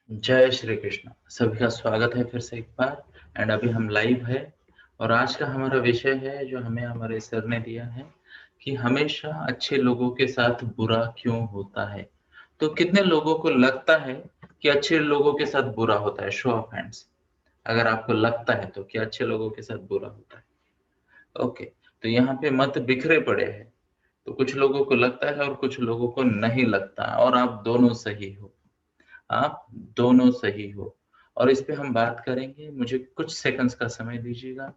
जय श्री कृष्ण। सभी का स्वागत है फिर से एक बार। एंड अभी हम लाइव है और आज का हमारा विषय है जो हमें हमारे सर ने दिया है कि हमेशा अच्छे लोगों के साथ बुरा क्यों होता है। तो कितने लोगों को लगता है कि अच्छे लोगों के साथ बुरा होता है? शो ऑफ हैंड्स अगर आपको लगता है तो कि अच्छे लोगों के साथ बुरा होता है। ओके, तो यहाँ पे मत बिखरे पड़े हैं। तो कुछ लोगों को लगता है और कुछ लोगों को नहीं लगता, और आप दोनों सही हो। आप दोनों सही हो और इस पे हम बात करेंगे। मुझे कुछ सेकंड्स का समय दीजिएगा,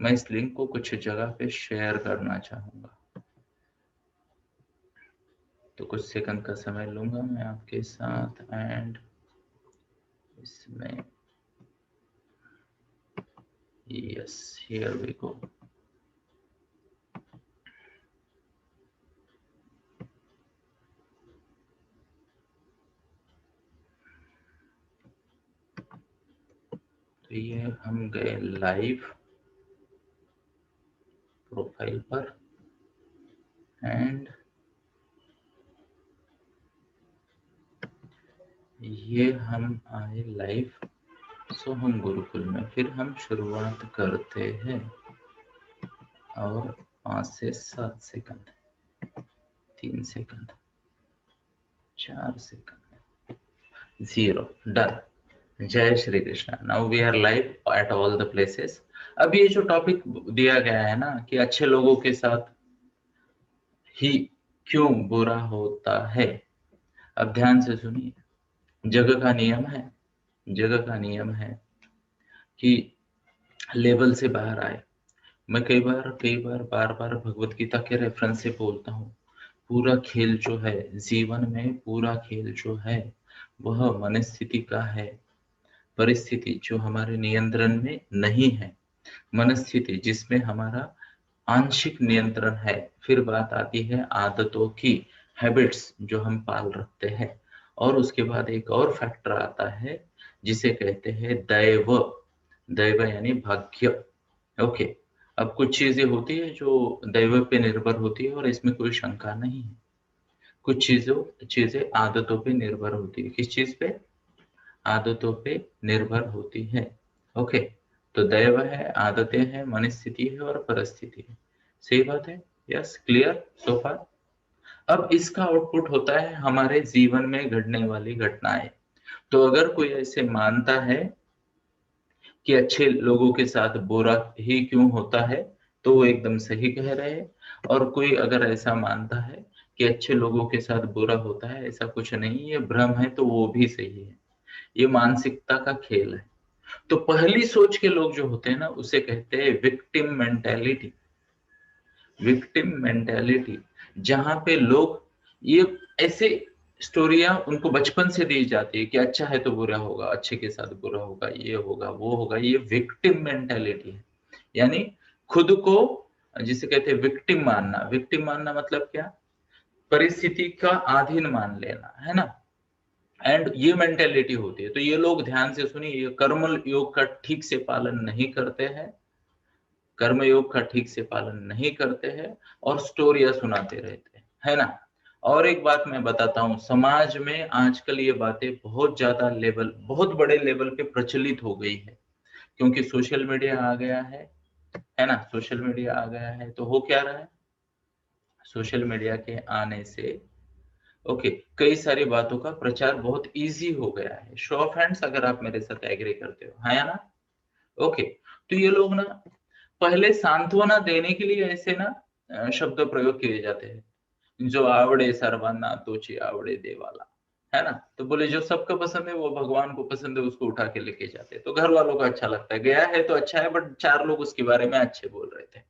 मैं इस लिंक को कुछ जगह पे शेयर करना चाहूंगा। तो कुछ सेकंड का समय लूंगा मैं आपके साथ एंड इसमें यस, हियर वी गो। तो ये हम गए लाइव प्रोफाइल पर एंड ये हम आए लाइव। सो हम गुरुकुल में फिर हम शुरुआत करते हैं और 5 से 7 सेकंड, 3 सेकंड, 4 सेकंड, 0 डन। जय Shri Krishna. Now we are live at all the places. अब ये जो टॉपिक दिया गया है ना कि अच्छे लोगों के साथ ही क्यों बुरा होता है, अब ध्यान से सुनिए। जगह का नियम है, जगह का नियम है कि लेवल से बाहर आए। मैं कई बार बार बार भगवत गीता के रेफरेंस से बोलता हूँ। पूरा खेल जो है जीवन में, पूरा खेल जो है वह मनस्थिति का है। परिस्थिति जो हमारे नियंत्रण में नहीं है, मनस्थिति जिसमें हमारा आंशिक नियंत्रण है। फिर बात आती है आदतों की, हैबिट्स जो हम पाल रखते हैं। और उसके बाद एक और फैक्टर आता है जिसे कहते हैं दैव। दैव यानी भाग्य। ओके, अब कुछ चीजें होती है जो दैव पे निर्भर होती है और इसमें कोई शंका नहीं है। कुछ चीजें आदतों पे निर्भर होती है। किस चीज पे? आदतों पे निर्भर होती है। ओके, तो दैव है, आदतें हैं, मनस्थिति है और परिस्थिति है। सही बात है? यस, क्लियर सो फार। अब इसका आउटपुट होता है हमारे जीवन में घटने वाली घटनाएं। तो अगर कोई ऐसे मानता है कि अच्छे लोगों के साथ बुरा ही क्यों होता है, तो वो एकदम सही कह रहे हैं। और कोई अगर ऐसा मानता है कि अच्छे लोगों के साथ बुरा होता है, ऐसा कुछ नहीं, ये भ्रम है, तो वो भी सही है। ये मानसिकता का खेल है। तो पहली सोच के लोग जो होते हैं ना, उसे कहते हैं विक्टिम मेंटेलिटी। विक्टिम मेंटेलिटी, जहां पे लोग ये ऐसे स्टोरियां उनको बचपन से दी जाती है कि अच्छा है तो बुरा होगा, अच्छे के साथ बुरा होगा, ये होगा वो होगा। ये विक्टिम मेंटेलिटी है। यानी खुद को, जिसे कहते हैं विक्टिम मानना। विक्टिम मानना मतलब क्या? परिस्थिति का अधीन मान लेना, है ना। एंड ये मेंटेलिटी होती है। तो ये लोग ध्यान से सुनिए, ये कर्म योग का ठीक से पालन नहीं करते हैं, कर्म योग का ठीक से पालन नहीं करते हैं और स्टोरियां सुनाते रहते हैं, है ना। और एक बात मैं बताता हूँ, समाज में आजकल ये बातें बहुत ज्यादा लेवल, बहुत बड़े लेवल पे प्रचलित हो गई है, क्योंकि सोशल मीडिया आ गया है ना। सोशल मीडिया आ गया है तो हो क्या रहा है, सोशल मीडिया के आने से ओके, कई सारी बातों का प्रचार बहुत इजी हो गया है। शो ऑफ हैंड्स अगर आप मेरे साथ एग्री करते हो, है ना। ओके, तो ये लोग ना पहले सांत्वना देने के लिए ऐसे ना शब्द प्रयोग किए जाते हैं, जो आवड़े सर्वाना तोची आवड़े देवाला, है ना। तो बोले जो सबको पसंद है वो भगवान को पसंद है, उसको उठा के लेके जाते हैं। तो घर वालों को अच्छा लगता है, गया है तो अच्छा है, बट 4 लोग उसके बारे में अच्छे बोल रहे थे।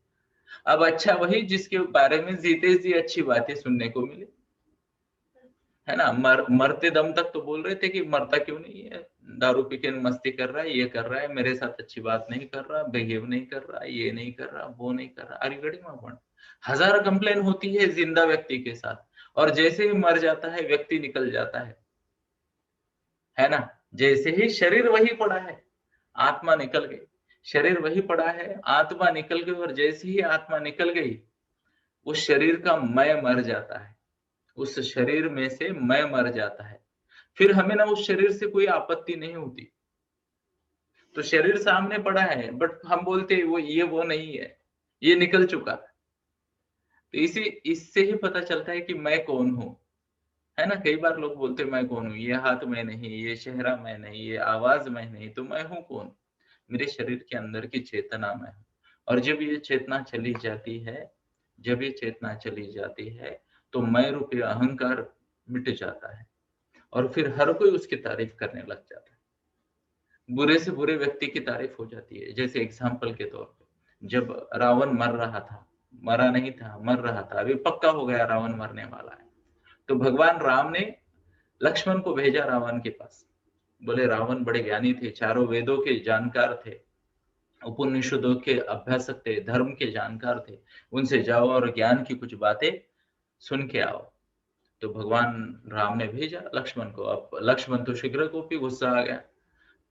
अब अच्छा वही जिसके बारे में जीते जी अच्छी बातें सुनने को मिले, है ना। मरते दम तक तो बोल रहे थे कि मरता क्यों नहीं है, दारू पी के मस्ती कर रहा है, ये कर रहा है, मेरे साथ अच्छी बात नहीं कर रहा, बिहेव नहीं कर रहा, ये नहीं कर रहा, वो नहीं कर रहा। अरे गड़ी मां, हजार कंप्लेन होती है जिंदा व्यक्ति के साथ, और जैसे ही मर जाता है व्यक्ति निकल जाता है ना। जैसे ही शरीर वही पड़ा है, आत्मा निकल गई। शरीर वही पड़ा है, आत्मा निकल गई, और जैसे ही आत्मा निकल गई उस शरीर का मैं मर जाता है, उस शरीर में से मैं मर जाता है। फिर हमें ना उस शरीर से कोई आपत्ति नहीं होती। तो शरीर सामने पड़ा है, बट हम बोलते हैं वो नहीं है, ये निकल चुका। तो इससे ही पता चलता है कि मैं कौन हूँ, है ना। कई बार लोग बोलते हैं मैं कौन हूँ, ये हाथ मैं नहीं, ये चेहरा मैं नहीं, ये आवाज मैं नहीं, तो मैं हूँ कौन? मेरे शरीर के अंदर की चेतना मैं हूँ। और जब ये चेतना चली जाती है, जब ये चेतना चली जाती है, तो मैं रूपी अहंकार मिट जाता है और फिर हर कोई उसकी तारीफ करने लग जाता है। बुरे से बुरे व्यक्ति की तारीफ हो जाती है। जैसे एग्जाम्पल के तौर पे, जब रावण मर रहा था, मरा नहीं था, मर रहा था, अभी पक्का हो गया रावण मरने वाला है, तो भगवान राम ने लक्ष्मण को भेजा रावण के पास। बोले रावण बड़े ज्ञानी थे, चारों वेदों के जानकार थे, उपनिषदों के अभ्यासक थे, धर्म के जानकार थे, उनसे जाओ और ज्ञान की कुछ बातें सुन के आओ। तो भगवान राम ने भेजा लक्ष्मण को। अब लक्ष्मण तो शीघ्र को भी गुस्सा आ गया,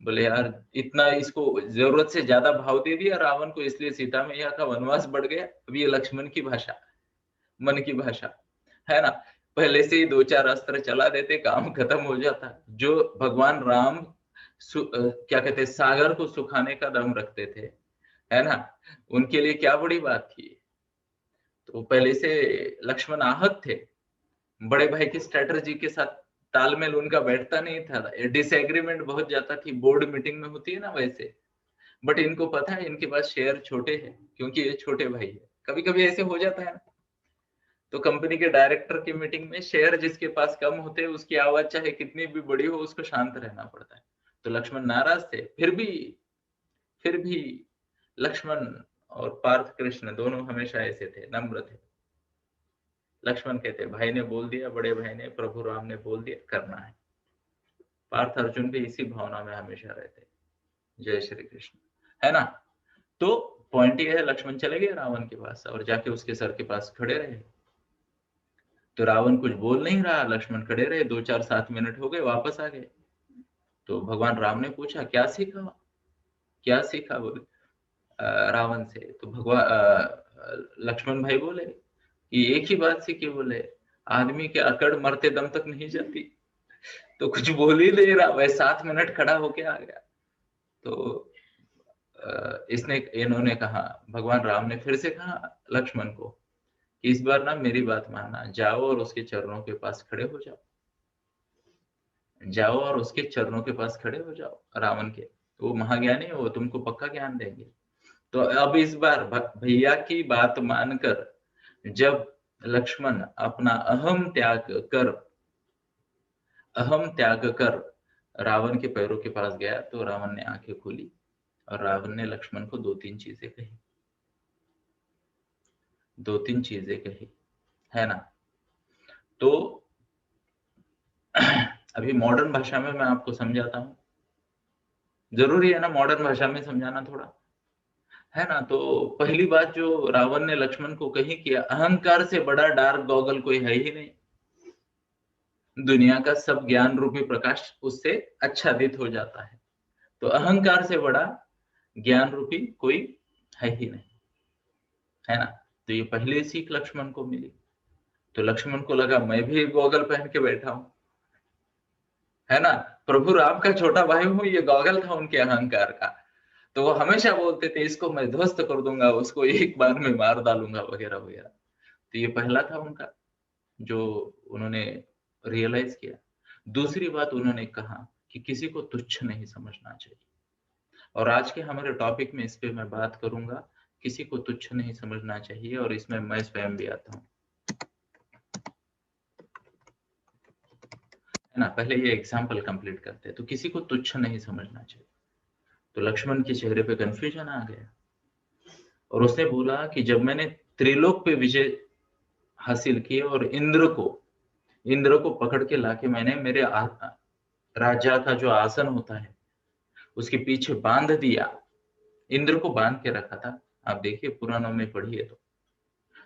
बोले यार इतना इसको जरूरत से ज्यादा भाव दे दिया रावण को, इसलिए सीता मैया का वनवास बढ़ गया। अब ये लक्ष्मण की भाषा, मन की भाषा, है ना। पहले से ही 2-4 अस्त्र चला देते, काम खत्म हो जाता। जो भगवान राम क्या कहते हैं, सागर को सुखाने का दम रखते थे, है ना, उनके लिए क्या बड़ी बात थी। तो पहले से लक्ष्मण आहत थे, बड़े भाई की स्ट्रेटजी के साथ तालमेल उनका बैठता नहीं था, डिसएग्रीमेंट बहुत ज्यादा थी, बोर्ड मीटिंग में होती है ना वैसे। बट इनको पता है इनके पास शेयर छोटे हैं, क्योंकि ये छोटे भाई है। कभी कभी ऐसे हो जाता है ना, तो कंपनी के डायरेक्टर की मीटिंग में शेयर जिसके पास कम होते हैं, उसकी आवाज चाहे कितनी भी बड़ी हो, उसको शांत रहना पड़ता है। तो लक्ष्मण नाराज थे, फिर भी लक्ष्मण और पार्थ कृष्ण दोनों हमेशा ऐसे थे, नम्र थे। लक्ष्मण कहते भाई ने बोल दिया, बड़े भाई ने, प्रभु राम ने बोल दिया, करना है। पार्थ अर्जुन भी इसी भावना में हमेशा रहते। जय श्री कृष्ण, है ना। तो पॉइंट ये है, लक्ष्मण चले गए रावण के पास और जाके उसके सर के पास खड़े रहे। तो रावण कुछ बोल नहीं रहा, लक्ष्मण खड़े रहे, 2-4-7 मिनट हो गए, वापस आ गए। तो भगवान राम ने पूछा क्या सीखा, क्या सीखा बोले रावण से। तो भगवान लक्ष्मण भाई बोले कि एक ही बात सीखी, बोले आदमी के अकड़ मरते दम तक नहीं जाती। तो कुछ बोल ही नहीं रहा, वह 7 मिनट खड़ा होके आ गया। तो इन्होंने कहा, भगवान राम ने फिर से कहा लक्ष्मण को कि इस बार ना मेरी बात मानना, जाओ और उसके चरणों के पास खड़े हो जाओ, जाओ और उसके चरणों के पास खड़े हो जाओ रावण के। वो महाज्ञानी है, वो तुमको पक्का ज्ञान देंगे। तो अब इस बार भैया की बात मानकर जब लक्ष्मण अपना अहम त्याग कर रावण के पैरों के पास गया, तो रावण ने आंखें खोली और रावण ने लक्ष्मण को 2-3 चीजें कही, 2-3 चीजें कही, है ना। तो अभी मॉडर्न भाषा में मैं आपको समझाता हूँ, जरूरी है ना मॉडर्न भाषा में समझाना थोड़ा, है ना। तो पहली बात जो रावण ने लक्ष्मण को कही कि अहंकार से बड़ा डार्क गॉगल कोई है ही नहीं, दुनिया का सब ज्ञान रूपी प्रकाश उससे आच्छादित हो जाता है, तो अहंकार से बड़ा ज्ञान रूपी कोई है ही नहीं, है ना। तो ये पहली सीख लक्ष्मण को मिली। तो लक्ष्मण को लगा मैं भी गॉगल पहन के बैठा हूं, है ना, प्रभु राम का छोटा भाई हूं, ये गॉगल था उनके अहंकार का। तो वो हमेशा बोलते थे इसको मैं ध्वस्त कर दूंगा, उसको एक बार में मार डालूंगा, वगैरह वगैरह। तो ये पहला था उनका जो उन्होंने रियलाइज किया। दूसरी बात उन्होंने कहा कि किसी को तुच्छ नहीं समझना चाहिए। और आज के हमारे टॉपिक में इस पे मैं बात करूंगा, किसी को तुच्छ नहीं समझना चाहिए, और इसमें मैं स्वयं भी आता हूँ, है ना। पहले ये एग्जाम्पल कंप्लीट करते हैं। तो किसी को तुच्छ नहीं समझना चाहिए। तो लक्ष्मण के चेहरे पे कंफ्यूजन आ गया और उसने बोला कि जब मैंने त्रिलोक पे विजय हासिल की और इंद्र को पकड़ के लाके मैंने मेरे राजा का जो आसन होता है उसके पीछे बांध दिया, इंद्र को बांध के रखा था। आप देखिए पुराणों में पढ़िए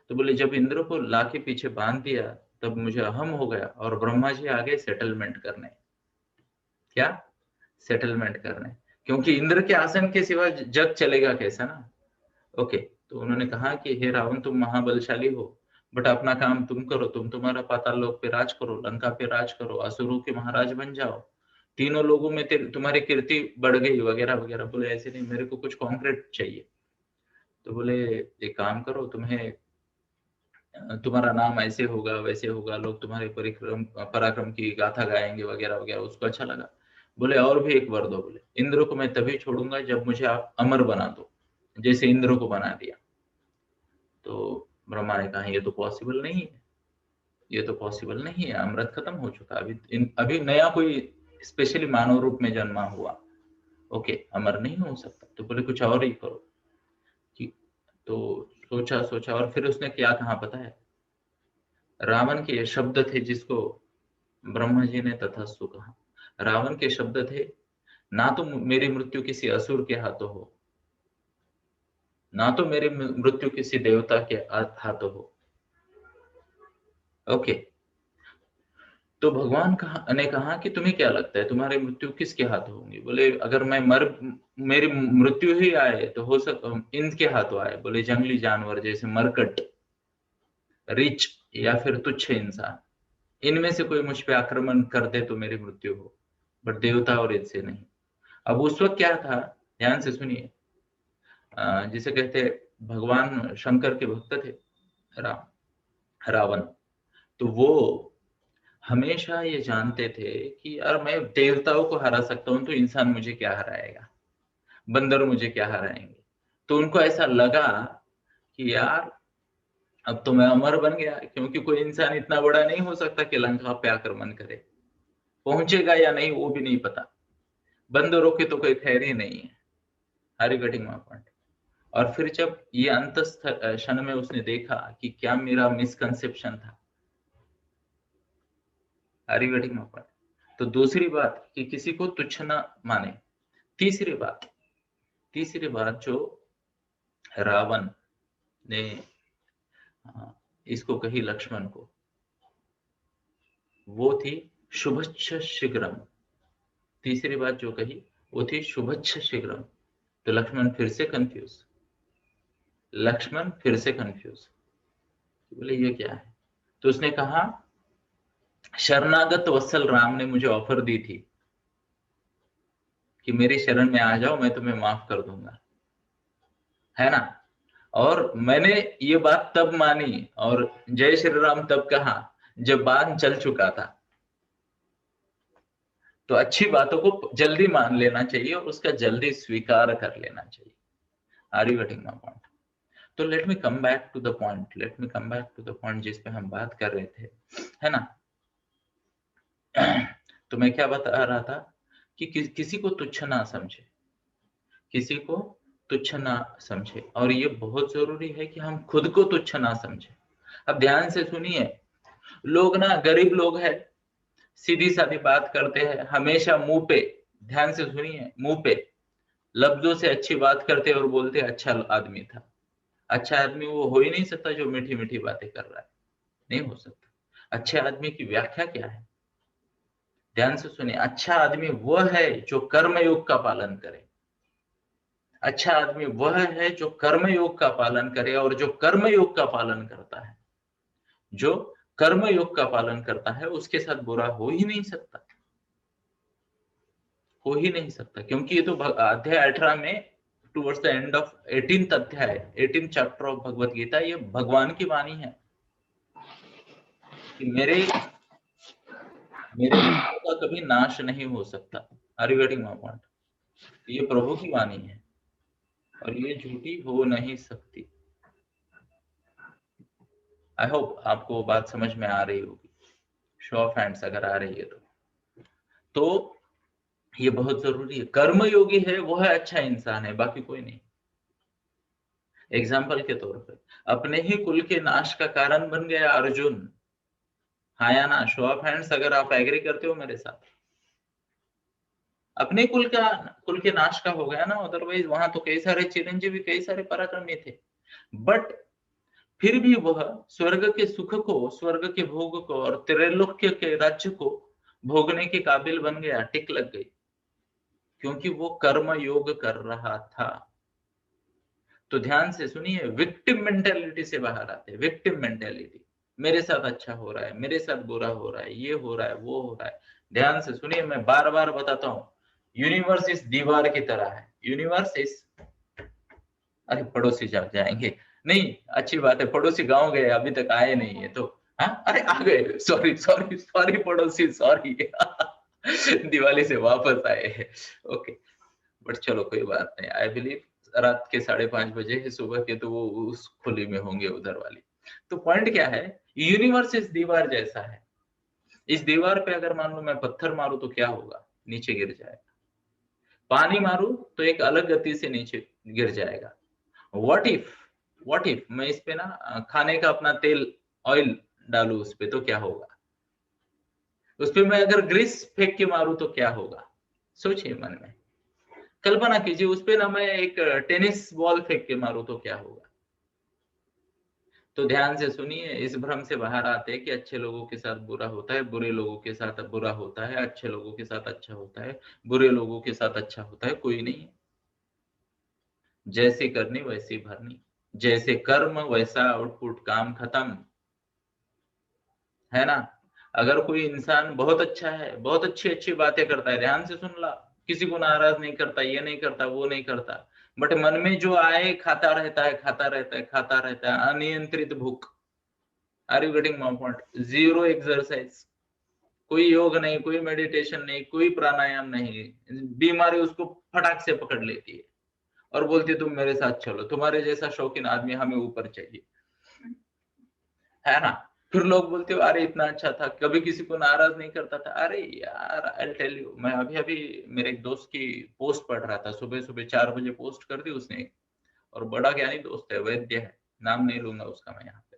तो बोले जब इंद्र को लाके पीछे बांध दिया तब मुझे अहम हो गया और ब्रह्मा जी आ गए सेटलमेंट करने। क्या? सेटलमेंट करने, क्योंकि इंद्र के आसन के सिवा जग चलेगा कैसा ना। ओके, तो उन्होंने कहा कि हे रावण तुम महाबलशाली हो, बट अपना काम तुम करो, तुम तुम्हारा पाताल लोक पे राज करो, लंका पे राज करो, असुरों के महाराज बन जाओ, तीनों लोगों में तुम्हारी कीर्ति बढ़ गई वगैरह वगैरह। बोले ऐसे नहीं, मेरे को कुछ कॉन्क्रीट चाहिए। तो बोले एक काम करो, तुम्हारा नाम ऐसे होगा वैसे होगा, लोग तुम्हारे परिक्रम पराक्रम की गाथा गाएंगे वगैरह वगैरह। उसको अच्छा लगा। बोले और भी एक वर दो। बोले इंद्र को मैं तभी छोड़ूंगा जब मुझे आप अमर बना दो, जैसे इंद्र को बना दिया। तो ब्रह्मा ने कहा ये तो पॉसिबल नहीं है, ये तो पॉसिबल नहीं है, अमृत खत्म हो चुका, अभी नया कोई स्पेशली मानव रूप में जन्मा हुआ, ओके अमर नहीं हो सकता। तो बोले कुछ और ही करो। तो सोचा सोचा और फिर उसने क्या कहा पता है? रावण के शब्द थे जिसको ब्रह्मा जी ने तथास्तु कहा। रावण के शब्द थे, ना तो मेरी मृत्यु किसी असुर के हाथों हो, ना तो मेरी मृत्यु किसी देवता के हाथों हो। ओके, तो भगवान ने कहा कि तुम्हें क्या लगता है तुम्हारी मृत्यु किसके हाथों होंगी? बोले अगर मेरी मृत्यु ही आए तो हो इनके हाथों आए। बोले जंगली जानवर जैसे मरकट, रिच या फिर तुच्छ इंसान, इनमें से कोई मुझ पे आक्रमण कर दे तो मेरी मृत्यु हो, बट देवता और इनसे नहीं। अब उस वक्त क्या था, ध्यान से सुनिए। जिसे कहते भगवान शंकर के भक्त थे रावण। तो वो हमेशा ये जानते थे कि यार मैं देवताओं को हरा सकता हूं तो इंसान मुझे क्या हराएगा, बंदर मुझे क्या हराएंगे। तो उनको ऐसा लगा कि यार अब तो मैं अमर बन गया, क्योंकि कोई इंसान इतना बड़ा नहीं हो सकता कि लंका पे आक्रमण करे। पहुंचेगा या नहीं वो भी नहीं पता, बंदरों की तो कोई खैर ही नहीं है। हरी कटिंग पॉइंट। और फिर जब ये अंतस्थ क्षण में उसने देखा कि क्या मेरा मिसकंसेप्शन था, हरी कटिंग पॉइंट। तो दूसरी बात कि किसी को तुच्छ ना माने। तीसरी बात जो रावण ने इसको कही लक्ष्मण को, वो थी शुभच्छ शीघ्रम। तीसरी बात जो कही वो थी शुभच्छ शीघ्रम। तो लक्ष्मण फिर से कंफ्यूज, बोले ये क्या है? तो उसने कहा शरणागत वत्सल राम ने मुझे ऑफर दी थी कि मेरी शरण में आ जाओ, मैं तुम्हें माफ कर दूंगा, है ना। और मैंने ये बात तब मानी और जय श्री राम तब कहा जब बाण चल चुका था। तो अच्छी बातों को जल्दी मान लेना चाहिए और उसका जल्दी स्वीकार कर लेना चाहिए। Are you getting my point? तो let me come back to the point जिस पे हम बात कर रहे थे, है ना। तो मैं क्या बता रहा था कि किसी को तुच्छ ना समझे, किसी को तुच्छ ना समझे। और ये बहुत जरूरी है कि हम खुद को तुच्छ ना समझे। अब ध्यान से सुनिए, लोग ना गरीब लोग हैं, सीधी सादी बात करते हैं हमेशा मुंह पे, ध्यान से सुनिए, मुंह पे लफ्जों से अच्छी बात करते और बोलते अच्छा आदमी था। अच्छा आदमी वो हो ही नहीं सकता जो मीठी मीठी बातें कर रहा है, नहीं हो सकता। अच्छे आदमी की व्याख्या क्या है? ध्यान से सुनिए, अच्छा आदमी वह है जो कर्मयोग का पालन करे। अच्छा आदमी वह है जो कर्मयोग का पालन करे, और जो कर्मयोग का पालन करता है, जो कर्मयोग का पालन करता है उसके साथ बुरा हो ही नहीं सकता, हो ही नहीं सकता। क्योंकि ये तो अध्याय 18 में towards the end of 18th अध्याय, 18th chapter of Bhagavad Gita, ये भगवान की वाणी है कि मेरे भक्तों का कभी नाश नहीं हो सकता। Are you getting my point? ये प्रभु की वाणी है और ये झूठी हो नहीं सकती। आई होप आपको बात समझ में आ रही होगी, शो ऑफ हैंड्स अगर आ रही है तो ये बहुत जरूरी है। कर्मयोगी है वह अच्छा इंसान है, बाकी कोई नहीं। एग्जाम्पल के तौर पर अपने ही कुल के नाश का कारण बन गया अर्जुन, हाँ या ना? शो ऑफ हैंड्स अगर आप एग्री करते हो मेरे साथ। अपने कुल के नाश का हो गया ना, अदरवाइज वहां तो कई सारे चिरंजीवी, कई सारे पराक्रमी थे, बट फिर भी वह स्वर्ग के सुख को, स्वर्ग के भोग को और त्रैलोक्य के राज्य को भोगने के काबिल बन गया, टिक लग गई, क्योंकि वो कर्म योग कर रहा था। तो ध्यान से सुनिए, विक्टिम मेंटेलिटी से बाहर आते, विक्टिम मेंटेलिटी। मेरे साथ अच्छा हो रहा है, मेरे साथ बुरा हो रहा है, ये हो रहा है, वो हो रहा है। ध्यान से सुनिए, मैं बार बार बताता हूँ, यूनिवर्स इस दीवार की तरह है। यूनिवर्स इस, अरे पड़ोसी जाग जाएंगे, नहीं अच्छी बात है, पड़ोसी गांव गए अभी तक आए नहीं है तो, हाँ अरे आ गए, सॉरी सॉरी सॉरी पड़ोसी, सॉरी दिवाली से वापस आए हैं, ओके। बट चलो कोई बात नहीं, आई बिलीव रात के 5:30 बजे है, सुबह के तो वो उस खुली में होंगे उधर वाली। तो पॉइंट क्या है, यूनिवर्स इस दीवार जैसा है। इस दीवार पे अगर मान लो मैं पत्थर मारूं तो क्या होगा, नीचे गिर जाएगा। पानी मारूं तो एक अलग गति से नीचे गिर जाएगा। व्हाट इफ मैं इस पे ना खाने का अपना तेल, ऑयल डालू उस पे तो क्या होगा। उस पे मैं अगर ग्रीस फेंक के मारूं तो क्या होगा, सोचिए मन में, कल्पना कीजिए उस पे ना मैं एक टेनिस बॉल फेंक के मारूं तो क्या होगा। तो ध्यान से सुनिए, इस भ्रम से बाहर आते हैं कि अच्छे लोगों के साथ बुरा होता है, बुरे लोगों के साथ बुरा होता है, अच्छे लोगों के साथ अच्छा होता है, बुरे लोगों के साथ अच्छा होता है, कोई नहीं है। जैसी करनी वैसी भरनी, जैसे कर्म वैसा आउटपुट, काम खत्म, है ना। अगर कोई इंसान बहुत अच्छा है, बहुत अच्छी अच्छी बातें करता है, ध्यान से सुन ला, किसी को नाराज नहीं करता, ये नहीं करता, वो नहीं करता, बट मन में जो आए खाता रहता है, खाता रहता है, खाता रहता है, अनियंत्रित भूख। Are you getting my point? Zero exercise, कोई योग नहीं, कोई मेडिटेशन नहीं, कोई प्राणायाम नहीं, बीमारी उसको फटाक से पकड़ लेती है और बोलती है तुम मेरे साथ चलो, तुम्हारे जैसा शौकीन आदमी हमें ऊपर चाहिए, है ना। फिर लोग बोलते हो अरे इतना अच्छा था, कभी किसी को नाराज नहीं करता था। अरे यार आई टेल यू, मैं अभी अभी मेरे एक दोस्त की पोस्ट पढ़ रहा था, सुबह सुबह 4 बजे पोस्ट कर दी उसने, और बड़ा ज्ञानी दोस्त है, वैद्य है, नाम नहीं लूंगा उसका मैं यहाँ पे,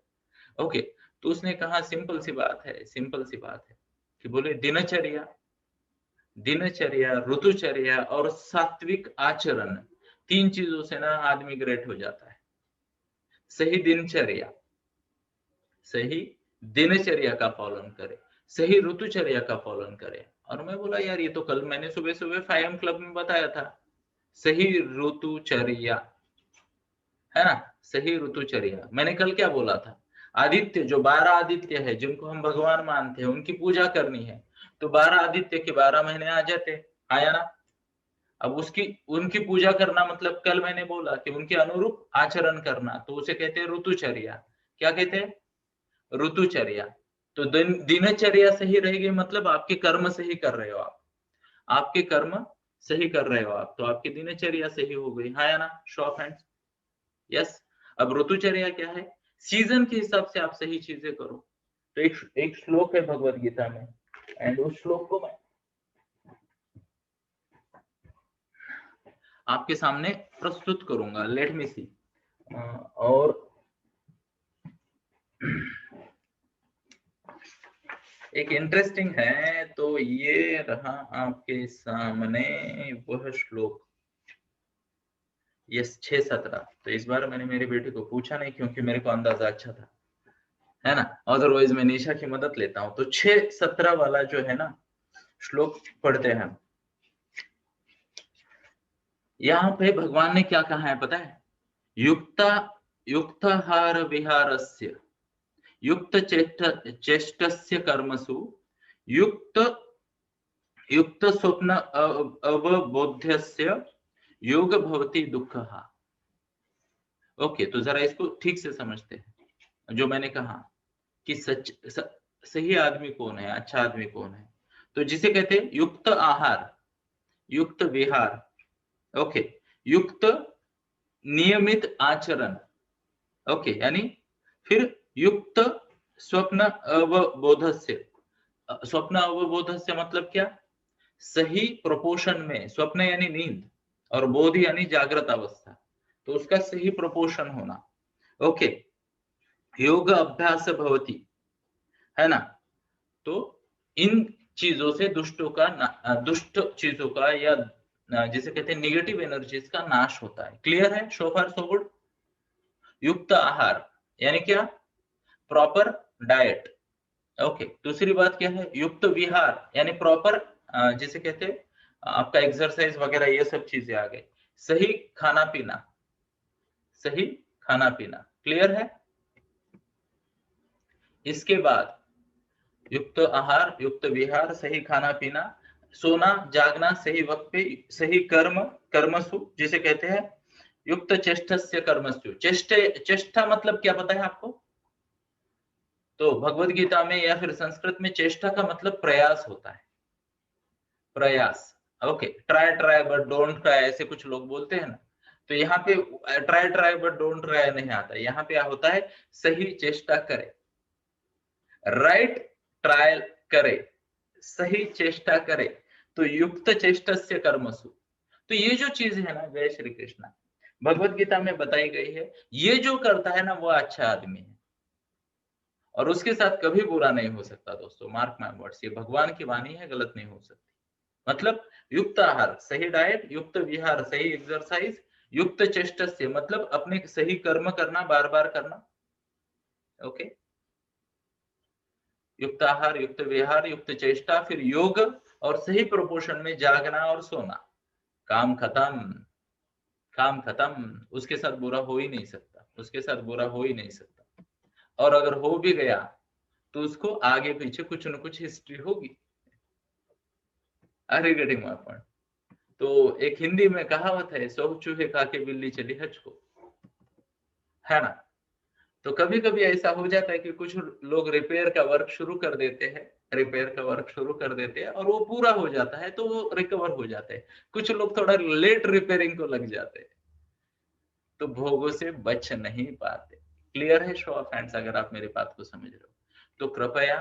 ओके। तो उसने कहा सिंपल सी बात है, सिंपल सी बात है, कि बोले दिनचर्या, दिनचर्या, ऋतुचर्या और सात्विक आचरण, 3 चीजों से ना आदमी ग्रेट हो जाता है। सही दिनचर्या, सही दिनचर्या का पालन करे, सही ऋतुचर्या का पालन करे। और मैं बोला यार ये तो कल मैंने सुबह सुबह 5 क्लब में बताया था, सही ऋतुचर्या, है ना, सही ऋतुचर्या। मैंने कल क्या बोला था, आदित्य, जो 12 आदित्य है जिनको हम भगवान मानते हैं उनकी पूजा करनी है, तो 12 आदित्य के 12 महीने आ जाते, आया ना। अब उसकी, उनकी पूजा करना मतलब कल मैंने बोला कि उनके अनुरूप आचरण करना, तो उसे कहते हैं ऋतुचर्या। क्या कहते हैं, ऋतुचर्या। तो दिनचर्या सही रहेगी मतलब आपके कर्म सही कर रहे हो आप, आपके कर्म सही कर रहे हो आप, तो आपकी दिनचर्या सही हो गई, हाँ या ना, शो ऑफ हैंड्स, यस। अब ऋतुचर्या क्या है, सीजन के हिसाब से आप सही चीजें करो। तो एक श्लोक है भगवत गीता में, एंड उस श्लोक को मैं आपके सामने प्रस्तुत करूंगा, लेट मी सी। और एक इंटरेस्टिंग है, तो ये रहा आपके सामने वह श्लोक, ये 6:17। तो इस बार मैंने मेरी बेटी को पूछा नहीं क्योंकि मेरे को अंदाजा अच्छा था, है ना, अदरवाइज मैं निशा की मदद लेता हूं। तो 6:17 वाला जो है ना श्लोक पढ़ते हैं हम। यहाँ पे भगवान ने क्या कहा है पता है, युक्ता युक्ताहार विहारस्य, युक्त चेष्टस्य कर्मसु, युक्त युक्त स्वप्न अवबोध्यस्य योग भवति दुःखः। ओके, तो जरा इसको ठीक से समझते हैं। जो मैंने कहा कि सही आदमी कौन है, अच्छा आदमी कौन है, तो जिसे कहते हैं युक्त आहार, युक्त विहार, ओके, युक्त नियमित आचरण, ओके, यानी फिर युक्त स्वप्न अवबोधस्य। स्वप्न अवबोधस्य मतलब क्या, सही प्रोपोर्शन में, स्वप्न यानी नींद और बोध यानी जागृत अवस्था, तो उसका सही प्रोपोर्शन होना, ओके। योग अभ्यास भवति, है ना। तो इन चीजों से दुष्टों का दुष्ट चीजों का या जिसे कहते हैं निगेटिव एनर्जीज का नाश होता है। क्लियर है, सो फार सो गुड। युक्त आहार यानी क्या, प्रॉपर डाइट, ओके। दूसरी बात क्या है, युक्त विहार यानी प्रॉपर, जिसे कहते हैं आपका एक्सरसाइज वगैरह, ये सब चीजें आ गई। सही खाना पीना, सही खाना पीना, क्लियर है। इसके बाद युक्त आहार, युक्त विहार, सही खाना पीना, सोना जागना सही वक्त पे, सही कर्म, कर्मसु जिसे कहते हैं, युक्त चेष्टस्य कर्मसु। चेष्टा मतलब क्या पता है आपको? तो भगवत गीता में या फिर संस्कृत में चेष्टा का मतलब प्रयास होता है, प्रयास। Okay, try but don't try, ऐसे कुछ लोग बोलते हैं ना, तो यहाँ पे ट्राई बट डोंट ट्राई नहीं आता, यहाँ पे होता है सही चेष्टा करे, राइट ट्रायल करे, सही चेष्टा करे, तो युक्त चेष्टस्य कर्मसु। तो ये जो चीज है ना, जय श्री कृष्ण, भगवत गीता में बताई गई है, ये जो करता है ना वो अच्छा आदमी है, और उसके साथ कभी बुरा नहीं हो सकता दोस्तों, मार्क माय वर्ड्स, ये भगवान की वाणी है, गलत नहीं हो सकती। मतलब युक्त आहार सही डाइट, युक्त विहार सही एक्सरसाइज, युक्त चेष्टस्य मतलब अपने सही कर्म करना, बार बार करना। ओके, युक्त आहार, युक्त विहार, युक्त चेष्टा, फिर योग, और सही प्रोपोर्शन में जागना और सोना। काम खत्म, काम खत्म, उसके साथ बुरा हो ही नहीं सकता, उसके साथ बुरा हो ही नहीं सकता, और अगर हो भी गया तो उसको आगे पीछे कुछ न कुछ हिस्ट्री होगी। Are you getting my point? तो एक हिंदी में कहावत है, 100 चूहे खा के बिल्ली चली हज को, है ना? तो कभी कभी ऐसा हो जाता है कि कुछ लोग रिपेयर का वर्क शुरू कर देते हैं, रिपेयर का वर्क शुरू कर देते हैं और वो पूरा हो जाता है तो वो रिकवर हो जाते हैं। कुछ लोग थोड़ा लेट रिपेयरिंग को लग जाते हैं, तो भोगों से बच नहीं पाते। क्लियर है शो ऑफ हैंड्स, अगर आप मेरी बात को समझ रहे हो? तो कृपया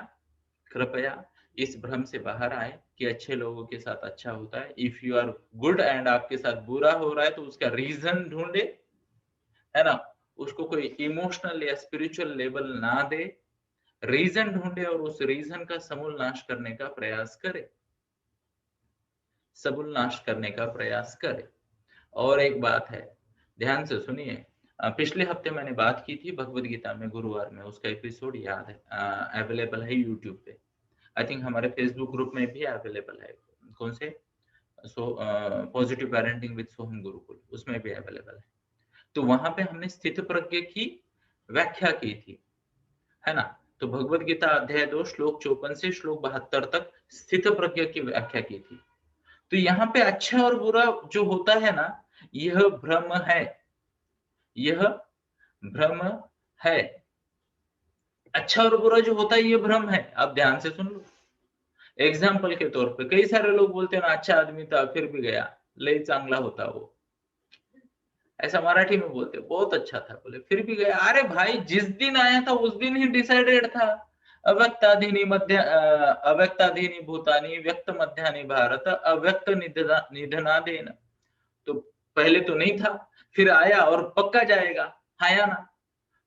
कृपया इस भ्रम से बाहर आए कि अच्छे लोगों के साथ अच्छा होता है। If you are good and आपके साथ बुरा हो रहा है तो उसका रीजन ढूंढे, है ना? उसको कोई इमोशनल या स्पिरिचुअल लेवल ना दे, रीजन ढूंढे और उस रीजन का समूल नाश करने का प्रयास करे, समूल नाश करने का प्रयास करे। और एक बात है, ध्यान से सुनिए, पिछले हफ्ते मैंने बात की थी भगवत गीता में, गुरुवार में, उसका एपिसोड याद है, अवेलेबल है यूट्यूब पे, आई थिंक हमारे फेसबुक ग्रुप में भी अवेलेबल है। कौन से? पॉजिटिव पेरेंटिंग विद सोहम गुरुकुल, उसमें भी अवेलेबल है। तो वहां पे हमने स्थित प्रज्ञ की व्याख्या की थी, है ना? तो भगवत गीता अध्याय 2 श्लोक 54 से श्लोक 72 तक स्थित प्रज्ञ की व्याख्या की थी। तो यहाँ पे अच्छा और बुरा जो होता है ना, यह भ्रम है, यह भ्रम है। अच्छा और बुरा जो होता है ये भ्रम है, आप ध्यान से सुन लो। एग्जाम्पल के तौर पे कई सारे लोग बोलते हैं ना, अच्छा आदमी था फिर भी गया, लई चांगला होता वो, ऐसा मराठी में बोलते, बहुत अच्छा था बोले फिर भी गया। अरे भाई, जिस दिन आया था उस दिन ही डिसाइडेड था। अव्यक्ताधीनी मध्य अव्यक्ताधीनी भूतानी व्यक्त मध्यानि भारत अव्यक्त निधनादेन। तो पहले तो नहीं था, फिर आया और पक्का जाएगा, आया ना?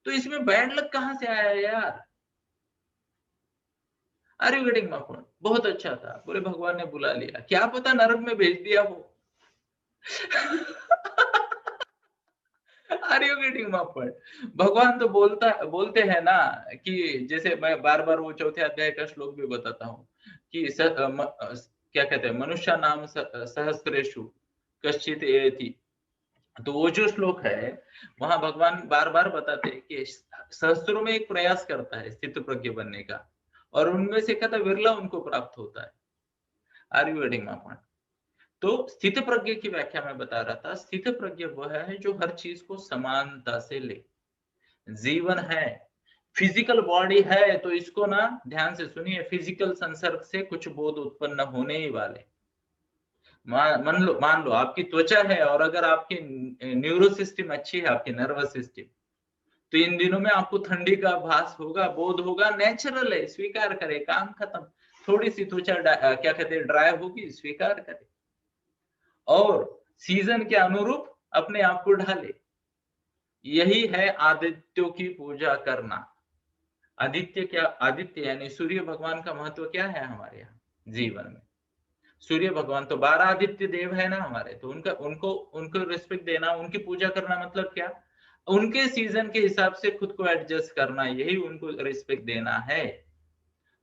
तो इसमें बैड लक कहां से आया यार? Are you getting my point? बहुत अच्छा था बोले, भगवान ने बुला लिया, क्या पता नरक में भेज दिया वो। Are you getting my point? भगवान तो बोलते हैं ना, कि जैसे मैं बार बार वो चौथे अध्याय का श्लोक भी बताता हूँ कि क्या कहते हैं, मनुष्य नाम सहस्रेशु कश्चित एति। तो वो जो श्लोक है, वहां भगवान बार बार बताते हैं कि सहस्त्रों में एक प्रयास करता है स्थित प्रज्ञ बनने का, और उनमें से कहता विरला उनको प्राप्त होता है। Are you getting my point? तो स्थित प्रज्ञ की व्याख्या में बता रहा था, स्थित प्रज्ञ वह है जो हर चीज को समानता से ले। जीवन है, फिजिकल बॉडी है, तो इसको ना ध्यान से सुनिए, फिजिकल संसर्ग से कुछ बोध उत्पन्न होने ही वाले। मान लो आपकी त्वचा है, और अगर आपकी न्यूरो सिस्टम अच्छी है, आपकी नर्वस सिस्टम, तो इन दिनों में आपको ठंडी का आभास होगा, बोध होगा, नेचुरल है, स्वीकार करे, काम खत्म। थोड़ी सी त्वचा क्या कहते हैं, ड्राई होगी, स्वीकार करे, और सीजन के अनुरूप अपने आप को ढाले। यही है आदित्यों की पूजा करना। आदित्य क्या? आदित्य यानी सूर्य भगवान का महत्व क्या है हमारे यहाँ जीवन में? सूर्य भगवान तो 12 आदित्य देव है ना हमारे, तो उनका उनको उनको रिस्पेक्ट देना, उनकी पूजा करना, मतलब क्या? उनके सीजन के हिसाब से खुद को एडजस्ट करना, यही उनको रिस्पेक्ट देना है,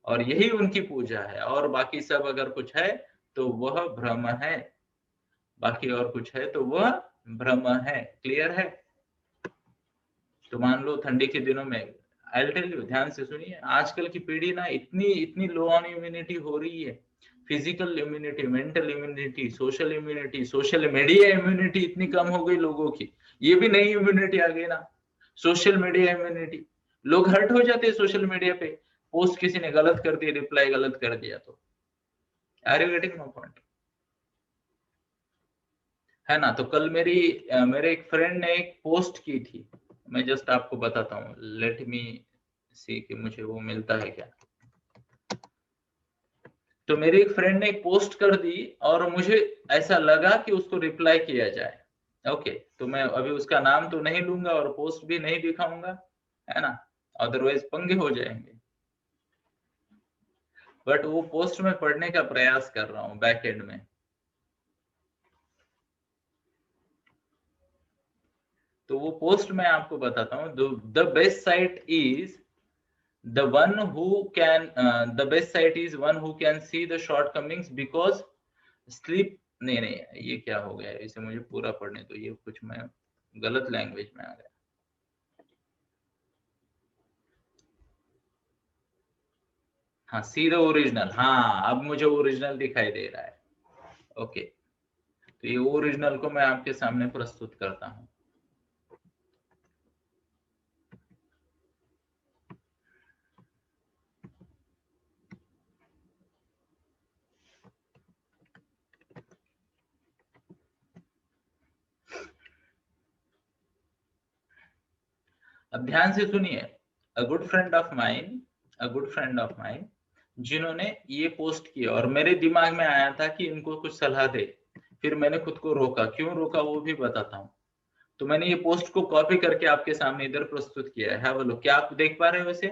और यही उनकी पूजा है। और बाकी सब अगर कुछ है तो वह भ्रम है, बाकी और कुछ है तो वह भ्रम है। क्लियर है? तो मान लो ठंडी के दिनों में आई टेल यू, ध्यान से सुनिए, आजकल की पीढ़ी ना इतनी इतनी लो ऑन इम्यूनिटी हो रही है, physical immunity, mental immunity, social media immunity इतनी कम हो गई लोगों की। ये भी नई इम्यूनिटी आ गई ना, सोशल मीडिया इम्यूनिटी। लोग हर्ट हो जाते हैं सोशल मीडिया पे, पोस्ट किसी ने गलत कर दी, रिप्लाई गलत कर दिया तो। Are you getting my point? है ना। तो कल मेरे एक फ्रेंड ने एक पोस्ट की थी, मैं जस्ट आपको बताता हूँ, लेट मी सी कि मुझे वो मिलता है क्या। तो मेरे एक फ्रेंड ने एक पोस्ट कर दी और मुझे ऐसा लगा कि उसको रिप्लाई किया जाए। ओके, तो मैं अभी उसका नाम तो नहीं लूंगा और पोस्ट भी नहीं दिखाऊंगा, है ना, अदरवाइज पंगे हो जाएंगे। बट वो पोस्ट में पढ़ने का प्रयास कर रहा हूँ बैक एंड में। तो वो पोस्ट मैं आपको बताता हूँ। The best site is the one who can the best site is one who can see the shortcomings because sleep नहीं ये क्या हो गया, इसे मुझे पूरा पढ़ने तो, ये कुछ मैं गलत लैंग्वेज में आ गया। हाँ, सी द ओरिजिनल, हाँ अब मुझे ओरिजिनल दिखाई दे रहा है। ओके, तो ये ओरिजिनल को मैं आपके सामने प्रस्तुत करता हूँ। अब ध्यान से सुनिए। A good friend of mine जिन्होंने ये पोस्ट किया और मेरे दिमाग में आया था कि इनको कुछ सलाह दे, फिर मैंने खुद को रोका, क्यों रोका वो भी बताता हूँ। तो मैंने ये पोस्ट को कॉपी करके आपके सामने इधर प्रस्तुत किया है, बोलो क्या आप देख पा रहे हो वैसे?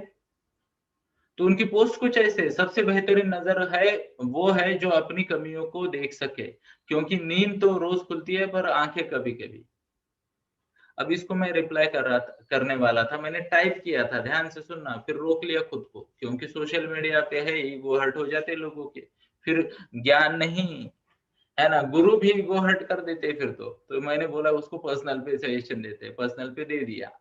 तो उनकी पोस्ट कुछ ऐसे, सबसे बेहतरीन नजर है वो है जो अपनी कमियों को देख सके, क्योंकि नींद तो रोज खुलती है पर आंखें कभी कभी। अब इसको मैं रिप्लाई करने वाला था, मैंने टाइप किया था, ध्यान से सुनना, फिर रोक लिया खुद को, क्योंकि सोशल मीडिया पे है ईगो हर्ट हो जाते लोगों के, फिर ज्ञान नहीं, है ना, गुरु भी ईगो हर्ट कर देते फिर तो मैंने बोला उसको पर्सनल पे सजेशन देते, पर्सनल पे दे दिया।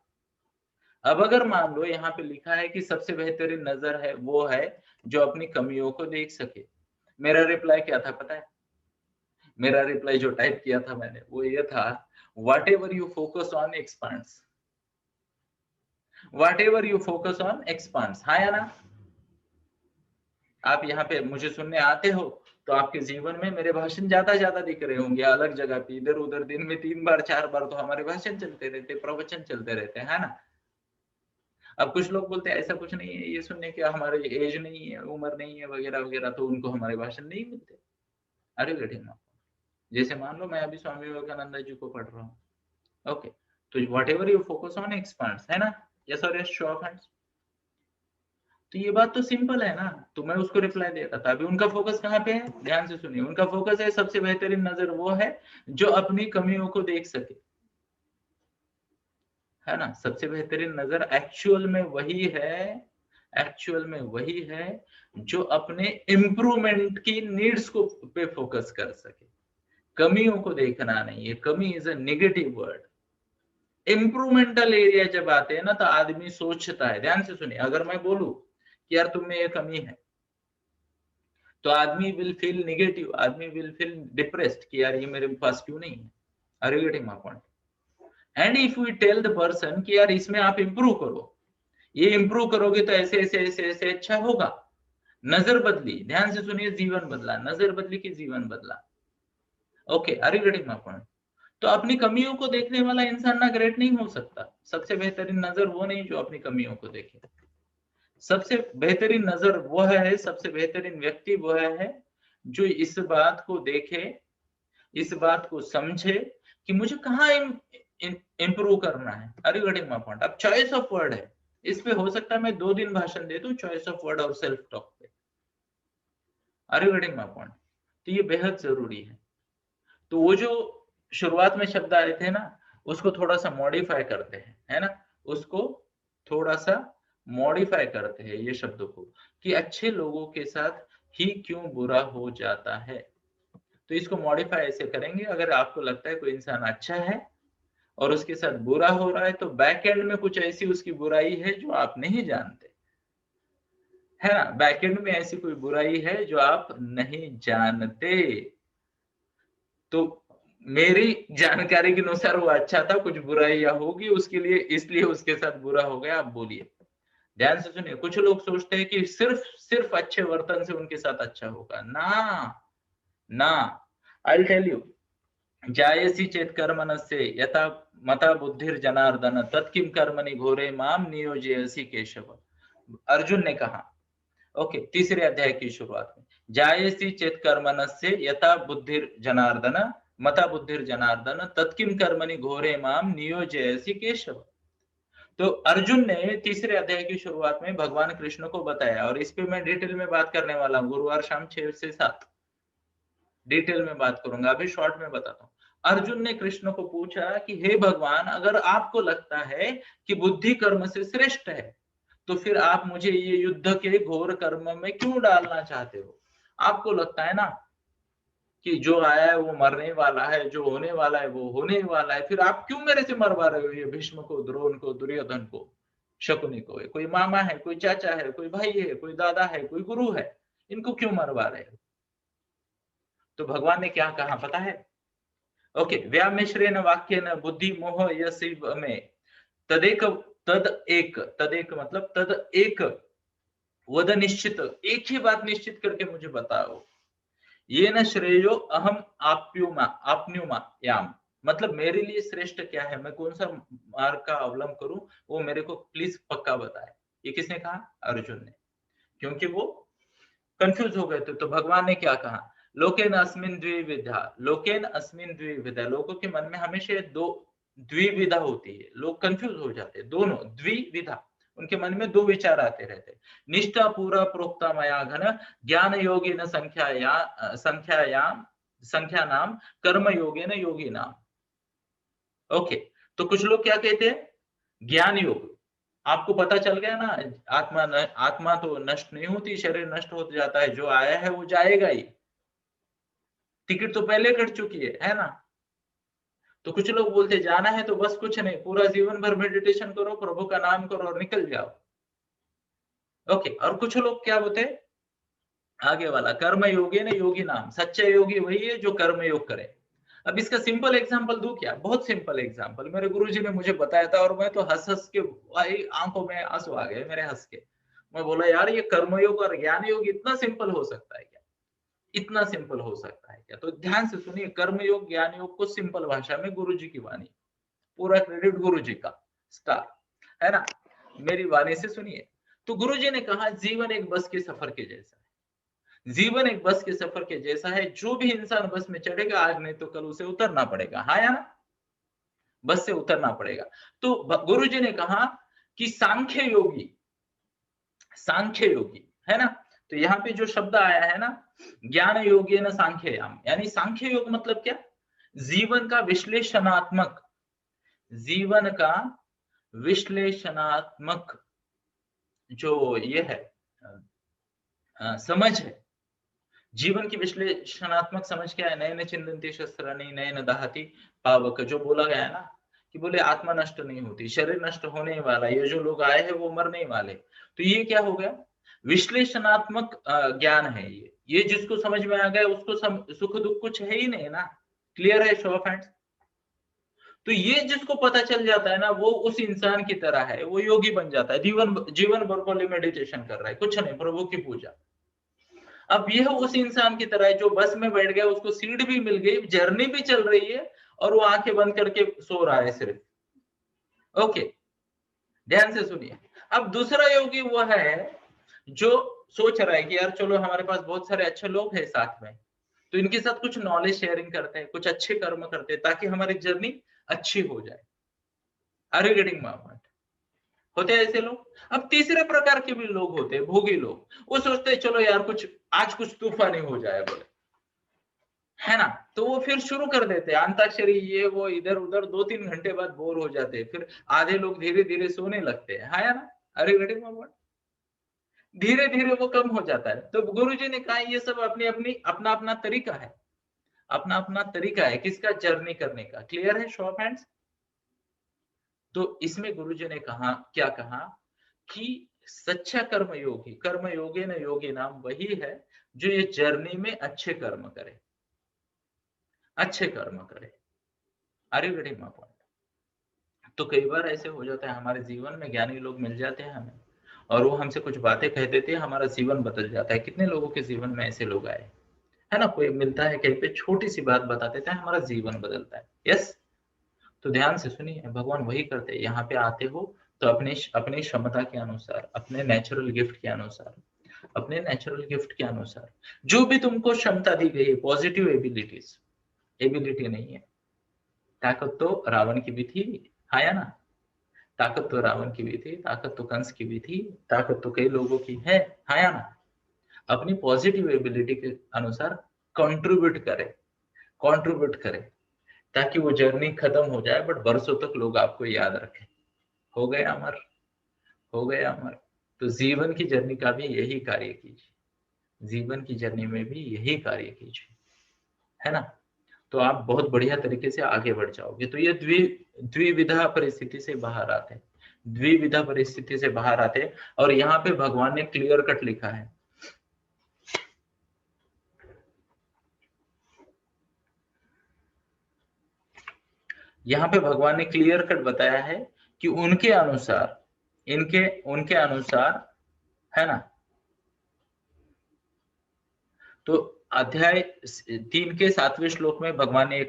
अब अगर मान लो यहाँ पे लिखा है कि सबसे बेहतरीन नजर है वो है जो अपनी कमियों को देख सके, मेरा रिप्लाई क्या था पता है? मेरा रिप्लाई जो टाइप किया था मैंने वो ये था, what ever you focus on expands, what ever you focus on expands. हाँ या ना? आप यहाँ पे मुझे सुनने आते हो तो आपके जीवन में मेरे भाषण ज्यादा दिख रहे होंगे, अलग जगह पे इधर उधर, दिन में 3 बार 4 बार तो हमारे भाषण चलते रहते, प्रवचन चलते रहते हैं, है ना। अब कुछ लोग बोलते हैं ऐसा कुछ नहीं है, ये सुनने के हमारे एज नहीं है, उम्र नहीं है वगैरह वगैरह, तो उनको हमारे भाषण नहीं मिलते। अरे बेटे ना, जैसे मान लो मैं अभी स्वामी विवेकानंद जी को पढ़ रहा हूँ, ओके, तो what ever you focus on expands, है ना, यस और यस, शो ऑफ हैंड्स। तो ये बात तो सिंपल है ना, तो मैं उसको रिप्लाई दे रहा था। अभी उनका फोकस कहाँ पे है, ध्यान से सुनिए, उनका फोकस है सबसे बेहतरीन नजर वो है जो अपनी कमियों को देख सके, है ना। सबसे बेहतरीन नजर एक्चुअल में वही है, एक्चुअल में वही है जो अपने इम्प्रूवमेंट की नीड्स को पे फोकस कर सके, कमियों को देखना नहीं है, कमी is a negative word. Improvemental area जब आते हैं ना तो आदमी सोचता है, ध्यान से सुनिए, अगर मैं बोलूं कि यार तुम में ये कमी है तो आदमी विल फील निगेटिव, आदमी विल फील डिप्रेस्ड कि यार ये मेरे पास क्यों नहीं है। Are you getting my point? And if we tell the person कि यार इसमें आप इंप्रूव करो, ये इंप्रूव करोगे तो ऐसे ऐसे ऐसे ऐसे अच्छा होगा, नजर बदली, ध्यान से सुनिए, जीवन बदला, नजर बदली की जीवन बदला। Okay, are you getting my point? तो अपनी कमियों को देखने वाला इंसान ना ग्रेट नहीं हो सकता। सबसे बेहतरीन नजर वो नहीं जो अपनी कमियों को देखे, सबसे बेहतरीन नजर वो है, सबसे बेहतरीन व्यक्ति वो है जो इस बात को देखे, इस बात को समझे कि मुझे कहाँ इंप्रूव करना है। अरे गेटिंग माय पॉइंट? अब चॉइस ऑफ वर्ड है, इस पे हो सकता है मैं 2 दिन भाषण दे दूं, चॉइस ऑफ वर्ड और सेल्फ टॉक पे। अरे गेटिंग माय पॉइंट? तो ये बेहद जरूरी है। तो वो जो शुरुआत में शब्द आए थे ना, उसको थोड़ा सा मॉडिफाई करते हैं, है ना, उसको थोड़ा सा मॉडिफाई करते हैं ये शब्दों को, कि अच्छे लोगों के साथ ही क्यों बुरा हो जाता है। तो इसको मॉडिफाई ऐसे करेंगे, अगर आपको लगता है कोई इंसान अच्छा है और उसके साथ बुरा हो रहा है, तो बैक एंड में कुछ ऐसी उसकी बुराई है जो आप नहीं जानते, है ना। बैक एंड में ऐसी कोई बुराई है जो आप नहीं जानते। तो मेरी जानकारी के अनुसार वो अच्छा था, कुछ बुराइयां होगी उसके लिए, इसलिए उसके साथ बुरा हो गया। आप बोलिए, ध्यान से सुनिए। कुछ लोग सोचते हैं कि सिर्फ सिर्फ अच्छे वर्तन से उनके साथ अच्छा होगा। ना ना, आई टेल यू, जायसी चेत कर्मणस्य यथा मता बुद्धिर जनार्दन तत्किम कर्मणि घोरे माम नियोजयसि केशव। अर्जुन ने कहा, ओके, तीसरे अध्याय की शुरुआत में, जायसी चेत कर्मणस्य यथा बुद्धिर जनार्दन मता बुद्धिर जनार्दन तत्किम कर्मणि घोरे माम नियोजयसि केशव। तो अर्जुन ने तीसरे अध्याय की शुरुआत में भगवान कृष्ण को बताया, और इस पे मैं डिटेल में बात करने वाला हूँ। गुरुवार शाम 6 से 7 डिटेल में बात करूंगा, अभी शॉर्ट में बताता हूँ। अर्जुन ने कृष्ण को पूछा कि हे भगवान, अगर आपको लगता है कि बुद्धि कर्म से श्रेष्ठ है, तो फिर आप मुझे ये युद्ध के घोर कर्म में क्यों डालना चाहते हो? आपको लगता है ना कि जो आया है वो मरने वाला है, जो होने वाला है वो होने वाला है, फिर आप क्यों मेरे से मरवा रहे हो ये भीष्म को, द्रोण को, दुर्योधन को, शकुनी को? कोई मामा है, कोई चाचा है, कोई भाई है, कोई दादा है, कोई गुरु है, इनको क्यों मरवा रहे हो? तो भगवान ने क्या कहा पता है? ओके, व्यामिश्रेण वाक्येन बुद्धि मोह यसिव में तदेक, तदेक मतलब तद एक वद निश्चित, एक ही बात निश्चित करके मुझे बताओ। ये न श्रेयो अहम आप्युमा याम, मतलब मेरे लिए श्रेष्ठ क्या है, मैं कौन सा मार्ग का अवलंब करूं, वो मेरे को प्लीज पक्का बताए। ये किसने कहा? अर्जुन ने, क्योंकि वो कंफ्यूज हो गए थे। तो भगवान ने क्या कहा? लोकेन अस्मिन द्विविधा, लोकेन अस्मिन द्विविधा, लोगों के मन में हमेशा दो द्विविधा होती है, लोग कंफ्यूज हो जाते हैं। दोनों द्विविधा, उनके मन में दो विचार आते रहते। निष्ठा पूरा प्रोक्ता मया घन ज्ञान योगी न संख्यायाम संख्या नाम कर्म योगे न योगी नाम। ओके, तो कुछ लोग क्या कहते हैं? ज्ञान योग, आपको पता चल गया ना, आत्मा तो नष्ट नहीं होती, शरीर नष्ट हो जाता है, जो आया है वो जाएगा ही, टिकट तो पहले कट चुकी है ना। तो कुछ लोग बोलते जाना है तो बस कुछ नहीं, पूरा जीवन भर मेडिटेशन करो, प्रभु का नाम करो और निकल जाओ। ओके, और कुछ लोग क्या बोलते, आगे वाला, कर्म योगी ने योगी नाम, सच्चा योगी वही है जो कर्म योग करे। अब इसका सिंपल एग्जांपल दूं क्या? बहुत सिंपल एग्जांपल, मेरे गुरुजी ने मुझे बताया था, और मैं तो हंस हंस के, भाई आंखों में आंसू आ गए मेरे हंस के। मैं बोला यार, ये कर्मयोग और ज्ञान योग इतना सिंपल हो सकता है क्या? इतना सिंपल हो सकता है क्या? तो ध्यान से सुनिए, कर्मयोग ज्ञान योग को सिंपल भाषा में गुरुजी की वाणी, पूरा क्रेडिट गुरुजी का, स्टार, है ना। मेरी वाणी से सुनिए। तो गुरुजी ने कहा, जीवन एक बस के सफर के जैसा है, जीवन एक बस के सफर के जैसा है। जो भी इंसान बस में चढ़ेगा, आज नहीं तो कल उसे उतरना पड़ेगा, हाँ या ना? बस से उतरना पड़ेगा। तो गुरुजी ने कहा कि सांख्य योगी है ना। तो यहाँ पे जो शब्द आया है ना, ज्ञान योगी न सांख्ययाम, यानी सांख्य योग मतलब क्या? जीवन का विश्लेषणात्मक, जीवन का विश्लेषणात्मक जो ये है समझ है, जीवन की विश्लेषणात्मक समझ क्या है? नयन चिंतन्ति शस्त्राणि नयन दहति पावक, जो बोला गया है ना, कि बोले आत्मा नष्ट नहीं होती, शरीर नष्ट होने वाला, ये जो लोग आए हैं वो मरने वाले। तो ये क्या हो गया? विश्लेषणात्मक ज्ञान है ये जिसको समझ में आ गया उसको सुख दुख कुछ है ही नहीं ना। क्लियर है? Show of hands. तो ये जिसको पता चल जाता है ना, वो उस इंसान की तरह है, वो योगी बन जाता है, जीवन जीवन भर को मेडिटेशन कर रहा है, कुछ नहीं, प्रभु की पूजा। अब यह उस इंसान की तरह है जो बस में बैठ गया, उसको सीट भी मिल गई, जर्नी भी चल रही है, और वो आंखें बंद करके सो रहा है सिर्फ। ओके, ध्यान से सुनिए। अब दूसरा योगी वो है जो सोच रहा है कि यार चलो, हमारे पास बहुत सारे अच्छे लोग हैं साथ में, तो इनके साथ कुछ नॉलेज शेयरिंग करते हैं, कुछ अच्छे कर्म करते हैं, ताकि हमारी जर्नी अच्छी हो जाए। Are you getting my point? होते हैं ऐसे लोग। अब तीसरे प्रकार के भी लोग होते हैं, भोगी लोग, वो सोचते हैं चलो यार, कुछ आज कुछ तूफानी हो जाए बोले, है ना। तो वो फिर शुरू कर देते हैं अंताक्षरी, ये वो, इधर उधर, 2-3 घंटे बाद बोर हो जाते हैं, फिर आधे लोग धीरे धीरे सोने लगते हैं, है ना। अरे घड़ी में धीरे धीरे वो कम हो जाता है। तो गुरुजी ने कहा, ये सब अपनी अपनी अपना अपना तरीका है, अपना अपना तरीका है किसका? जर्नी करने का। क्लियर है? Show of hands. तो इसमें गुरुजी ने कहा, क्या कहा कि सच्चा कर्मयोगी न योगी नाम वही है जो ये जर्नी में अच्छे कर्म करे, अच्छे कर्म करे। Are you getting my point? तो कई बार ऐसे हो जाता है हमारे जीवन में, ज्ञानी लोग मिल जाते हैं हमें और वो हमसे कुछ बातें कह देते हैं, हमारा जीवन बदल जाता है। कितने लोगों के जीवन में ऐसे लोग आए है ना, कोई मिलता है कहीं पे, छोटी सी बात बता देता है, हमारा जीवन बदलता है। यस, तो ध्यान से सुनिए, भगवान वही करते हैं। यहाँ पे आते हो तो अपनी अपनी क्षमता के अनुसार, अपने नेचुरल गिफ्ट के अनुसार, अपने नेचुरल गिफ्ट के अनुसार जो भी तुमको क्षमता दी गई है, पॉजिटिव एबिलिटीज, एबिलिटी नहीं है, ताकत तो रावण की भी थी, आया ना, ताकत तो रावण की भी थी, ताकत तो कंस की भी थी, ताकत तो कई लोगों की है, आया ना। अपनी पॉजिटिव एबिलिटी के अनुसार कंट्रीब्यूट करे ताकि वो जर्नी खत्म हो जाए, बट बरसों तक लोग आपको याद रखें। हो गए अमर, हो गए अमर। तो जीवन की जर्नी का भी यही कार्य कीजिए, जीवन की जर्नी में भी यही कार्य कीजिए, है ना। तो आप बहुत बढ़िया तरीके से आगे बढ़ जाओगे। तो ये द्विविधा परिस्थिति से बाहर आते, द्विविधा परिस्थिति से बाहर आते। और यहाँ पे भगवान ने क्लियर कट लिखा है, यहाँ पे भगवान ने क्लियर कट बताया है कि उनके अनुसार, उनके अनुसार, है ना। तो अध्याय 3 के 7वें श्लोक में भगवान ने ये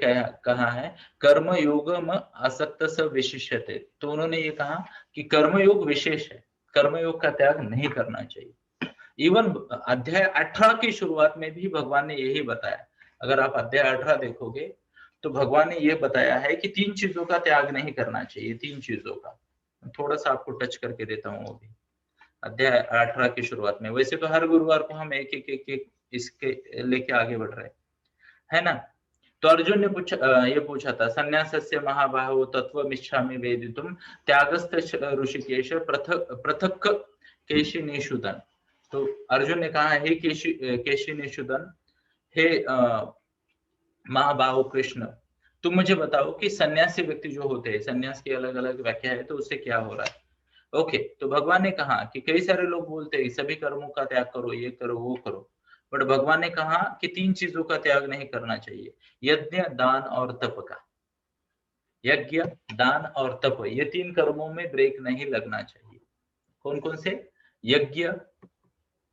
कहा है, कर्म योगम असक्त स विशिष्यते। तो उन्होंने ये कहा कि कर्मयोग विशेष है, कर्मयोग का त्याग नहीं करना चाहिए। इवन अध्याय 18 की शुरुआत में भी भगवान ने यही बताया। अगर आप अध्याय 18 देखोगे तो भगवान ने ये बताया है कि 3 चीजों का त्याग नहीं करना चाहिए, 3 चीजों का। थोड़ा सा आपको टच करके देता हूँ वो भी, अध्याय 18 की शुरुआत में। वैसे तो हर गुरुवार को हम एक एक एक एक इसके लेके आगे बढ़ रहे है ना। तो अर्जुन ने ये पूछा था, संन्यासस्य महाबाहो तत्त्वमिच्छामि वेदितुम त्यागस्थ ऋषिकेश पृथक पृथक केशिनिषूदन। तो अर्जुन ने कहा, हे केशिनिषूदन, हे महाबाहो कृष्ण, तुम मुझे बताओ कि सन्यासी व्यक्ति जो होते हैं, सन्यास की अलग अलग व्याख्या है, तो उससे क्या हो रहा है। ओके, तो भगवान ने कहा कि कई सारे लोग बोलते हैं सभी कर्मों का त्याग करो, ये करो वो करो, बट भगवान ने कहा कि 3 चीजों का त्याग नहीं करना चाहिए, यज्ञ, दान और तप का। यज्ञ, दान और तप, ये 3 कर्मों में ब्रेक नहीं लगना चाहिए। कौन कौन से? यज्ञ,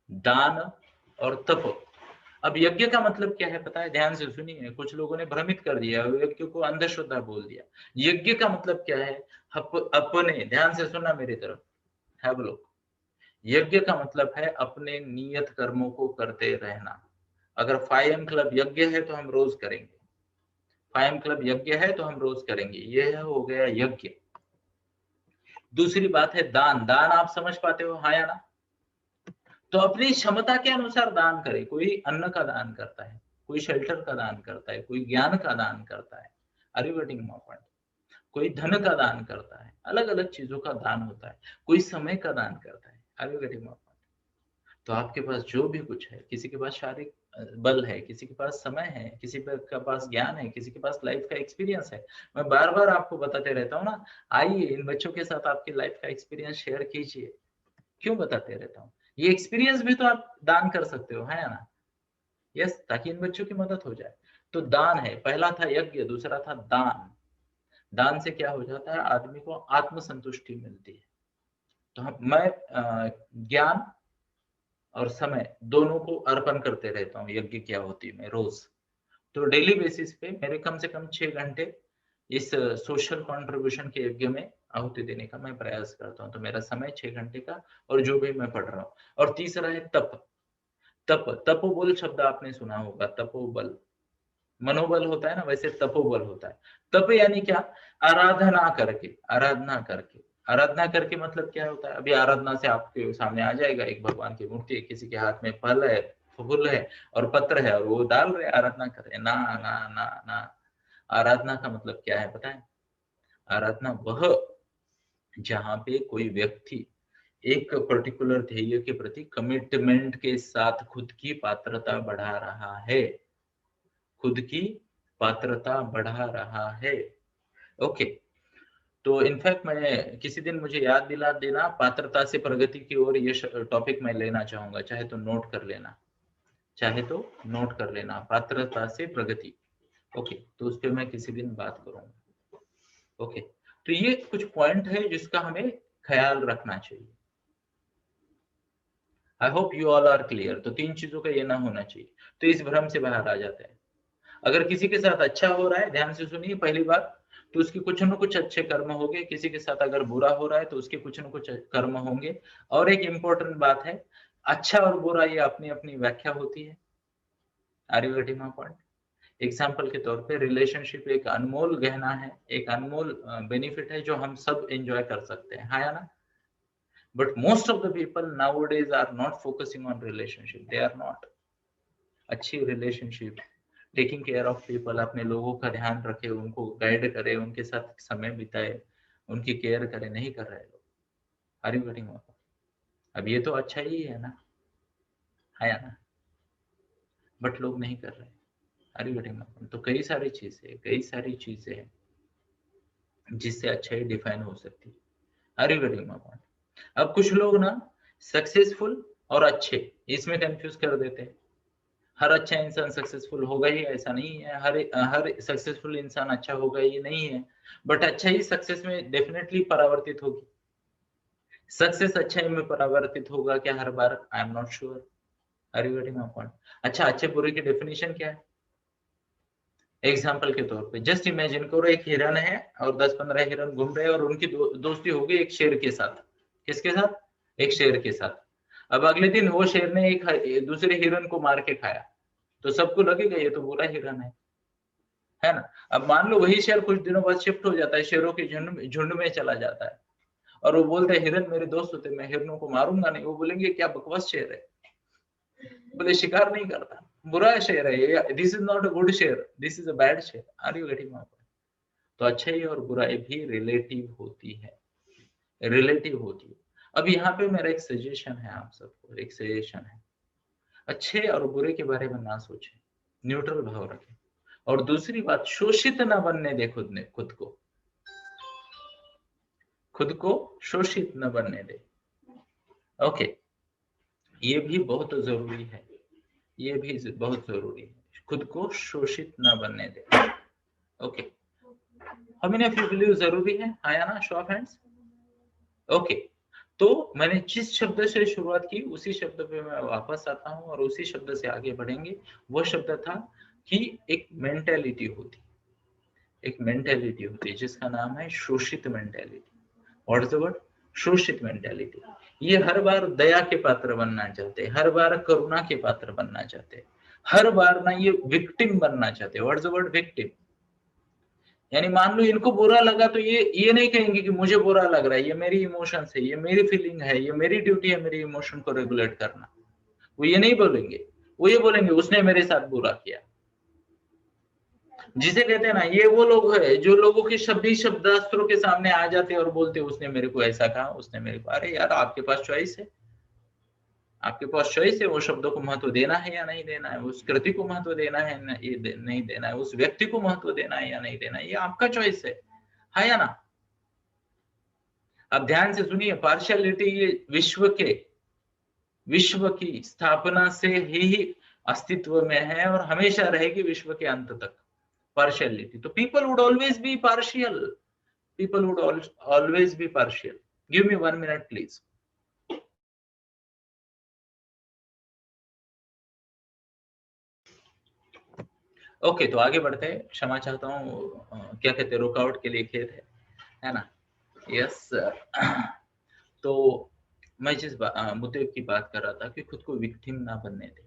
दान और तप। अब यज्ञ का मतलब क्या है पता है? ध्यान से सुनिए, कुछ लोगों ने भ्रमित कर दिया, यज्ञ को अंधश्रद्धा बोल दिया। यज्ञ का मतलब क्या है? अपने, ध्यान से सुनना मेरी तरफ, है वो लोग। यज्ञ का मतलब है अपने नियत कर्मों को करते रहना। अगर 5M क्लब यज्ञ है तो हम रोज करेंगे, 5M क्लब यज्ञ है तो हम रोज करेंगे, यह हो गया यज्ञ। दूसरी बात है दान। दान आप समझ पाते हो, हाँ या ना? तो अपनी क्षमता के अनुसार दान करे। कोई अन्न का दान करता है, कोई शेल्टर का दान करता है, कोई ज्ञान का दान करता है, are you getting my point? कोई धन का दान करता है, अलग अलग चीजों का दान होता है, कोई समय का दान करता है, are you getting my point? तो आपके पास जो भी कुछ है, किसी के पास शारीरिक बल है, किसी के पास समय है, किसी के पास ज्ञान है, किसी के पास लाइफ का एक्सपीरियंस है। मैं बार बार आपको बताते रहता हूँ ना, आइए इन बच्चों के साथ आपकी लाइफ का एक्सपीरियंस शेयर कीजिए। क्यों बताते रहता हूँ? ये एक्सपीरियंस भी तो आप दान कर सकते हो, है ना। यस, ताकि इन बच्चों की मदद हो जाए। तो दान है, पहला था यज्ञ, दूसरा था दान। दान से क्या हो जाता है? आदमी को आत्म संतुष्टि मिलती है। तो मैं ज्ञान और समय दोनों को अर्पण करते रहता हूँ यज्ञ की आहुति में रोज। तो डेली बेसिस पे मेरे कम से कम 6 घंटे इस सोशल कंट्रीब्यूशन के यज्ञ में आहुति देने का मैं प्रयास करता हूँ। तो मेरा समय 6 घंटे का, और जो भी मैं पढ़ रहा हूँ। और तीसरा है तप। तपोबल शब्द आपने सुना होगा, तपोबल, मनोबल होता है ना, वैसे तपोबल होता है। तप यानी क्या? आराधना करके, आराधना करके। आराधना करके मतलब क्या होता है? अभी आराधना से आपके सामने आ जाएगा, एक भगवान की मूर्ति है, किसी के हाथ में फल है, फूल है और पत्र है, और वो डाल रहे आराधना कर रहे। ना ना ना ना, आराधना का मतलब क्या है पता है? आराधना वह, जहां पे कोई व्यक्ति एक पर्टिकुलर ध्येय के प्रति कमिटमेंट के साथ खुद की पात्रता बढ़ा रहा है, खुद की पात्रता बढ़ा रहा है। ओके, तो इनफैक्ट मैं किसी दिन मुझे याद दिला देना, पात्रता से प्रगति की ओर ये टॉपिक मैं लेना चाहूंगा, चाहे तो नोट कर लेना, चाहे तो नोट कर लेना, पात्रता से प्रगति। ओके, तो उस पर मैं किसी दिन बात करूंगा। ओके, तो ये कुछ पॉइंट है जिसका हमें ख्याल रखना चाहिए। I hope you all are clear. तो 3 चीजों का ये ना होना चाहिए, तो इस भ्रम से बाहर आ जाते हैं। अगर किसी के साथ अच्छा हो रहा है, ध्यान से सुनिए पहली बात, तो उसके कुछ न कुछ अच्छे कर्म होंगे। किसी के साथ अगर बुरा हो रहा है तो उसके कुछ न कुछ कर्म होंगे। और एक इंपॉर्टेंट बात है, अच्छा और बुरा ये अपनी अपनी व्याख्या होती है। Are you getting my point? Example के तौर पे रिलेशनशिप एक अनमोल गहना है, एक अनमोल बेनिफिट है जो हम सब एंजॉय कर सकते हैं, हाँ या ना? But most of the people nowadays are not focusing on relationship, they are not. अच्छी relationship, taking care of people, अपने लोगों का ध्यान रखे, उनको गाइड करे, उनके साथ समय बिताए, उनकी केयर करे, नहीं कर रहे लोग। Are you getting? अब ये तो अच्छा ही है ना, है ना? बट लोग नहीं कर रहे। Are you getting? तो कई सारी चीजें हैं जिससे अच्छाई डिफाइन हो सकती है। Are you getting my point? अब कुछ लोग ना सक्सेसफुल और अच्छे इसमें कंफ्यूज कर देते हैं। हर अच्छा इंसान सक्सेसफुल होगा ही ऐसा नहीं है, हर सक्सेसफुल इंसान अच्छा होगा ये नहीं है, बट अच्छा ही सक्सेस में डेफिनेटली परावर्तित होगी। सक्सेस अच्छाई में परावर्तित होगा क्या हर बार? I am not sure. Are you getting my point? अच्छा, अच्छे बुरे की डेफिनेशन क्या है? एग्जाम्पल के तौर पे जस्ट इमेजिन करो, एक हिरन है और 10-15 हिरन घूम रहे हैं और उनकी दोस्ती हो गई एक शेर के साथ। किसके साथ? एक शेर के साथ। अब अगले दिन वो शेर ने एक दूसरे हिरन को मार के खाया, तो सबको लगेगा ये तो बुरा हिरन है ना? अब मान लो वही शेर कुछ दिनों बाद शिफ्ट हो जाता है, शेरों के झुंड में चला जाता है, और वो बोलते हैं हिरन मेरे दोस्त होते, मैं हिरनों को मारूंगा नहीं। वो बोलेंगे क्या बकवास शेर है, बोले शिकार नहीं करता, बुरा शेर है ये, this is not a good sher, this is a bad sher. Are you getting my point? तो अच्छाई और बुराई भी रिलेटिव होती है, रिलेटिव होती है। अब यहाँ पे मेरा एक सजेशन है, आप सबको एक सजेशन है, अच्छे और बुरे के बारे में ना सोचें, न्यूट्रल भाव रखें। और दूसरी बात, शोषित ना बनने दे खुद को शोषित न बनने दे। ओके, ये भी बहुत जरूरी है, ये भी बहुत जरूरी है, खुद को शोषित न बनने दे। Okay, how many of you believe जरूरी है, हाँ या ना? Show of hands. ओके, तो मैंने जिस शब्द से शुरुआत की उसी शब्द पे मैं वापस आता हूँ और उसी शब्द से आगे बढ़ेंगे। वो शब्द था कि एक मेंटेलिटी होती, एक मेंटेलिटी होती है जिसका नाम है शोषित mentality. What is the word? शोषित मेंटेलिटी। ये हर बार दया के पात्र बनना चाहते, हर बार करुणा के पात्र बनना चाहते, हर बार ना ये विक्टिम बनना चाहते। What is the word? Victim. यानी मान लो इनको बुरा लगा तो ये नहीं कहेंगे कि मुझे बुरा लग रहा है, ये मेरी इमोशंस है, ये मेरी फीलिंग है, ये मेरी ड्यूटी है मेरी इमोशन को रेगुलेट करना। वो ये नहीं बोलेंगे, वो ये बोलेंगे उसने मेरे साथ बुरा किया। जिसे कहते हैं ना, ये वो लोग है जो लोगों के शब्दास्त्रों के सामने आ जाते हैं और बोलते हैं उसने मेरे को ऐसा कहा, उसने मेरे को। अरे यार, आपके पास चॉइस है, आपके पास चॉइस है वो शब्दों को महत्व देना है या नहीं देना है, उस कृति को महत्व देना है नहीं देना है, उस व्यक्ति को महत्व देना है या नहीं देना है, ये आपका चॉइस है या ना? अब ध्यान से सुनिए, पार्शियलिटी ये विश्व की स्थापना से ही अस्तित्व में है और हमेशा रहेगी विश्व के अंत तक, पार्शियलिटी। तो people would always be partial, people would always be partial. Give me 1 minute please. Okay, तो आगे बढ़ते हैं। क्षमा चाहता हूँ, क्या कहते हैं, रुकावट के लिए खेद है ना? Yes sir. तो मैं जिस मुद्दे की बात कर रहा था कि खुद को विक्टिम ना बनने दे,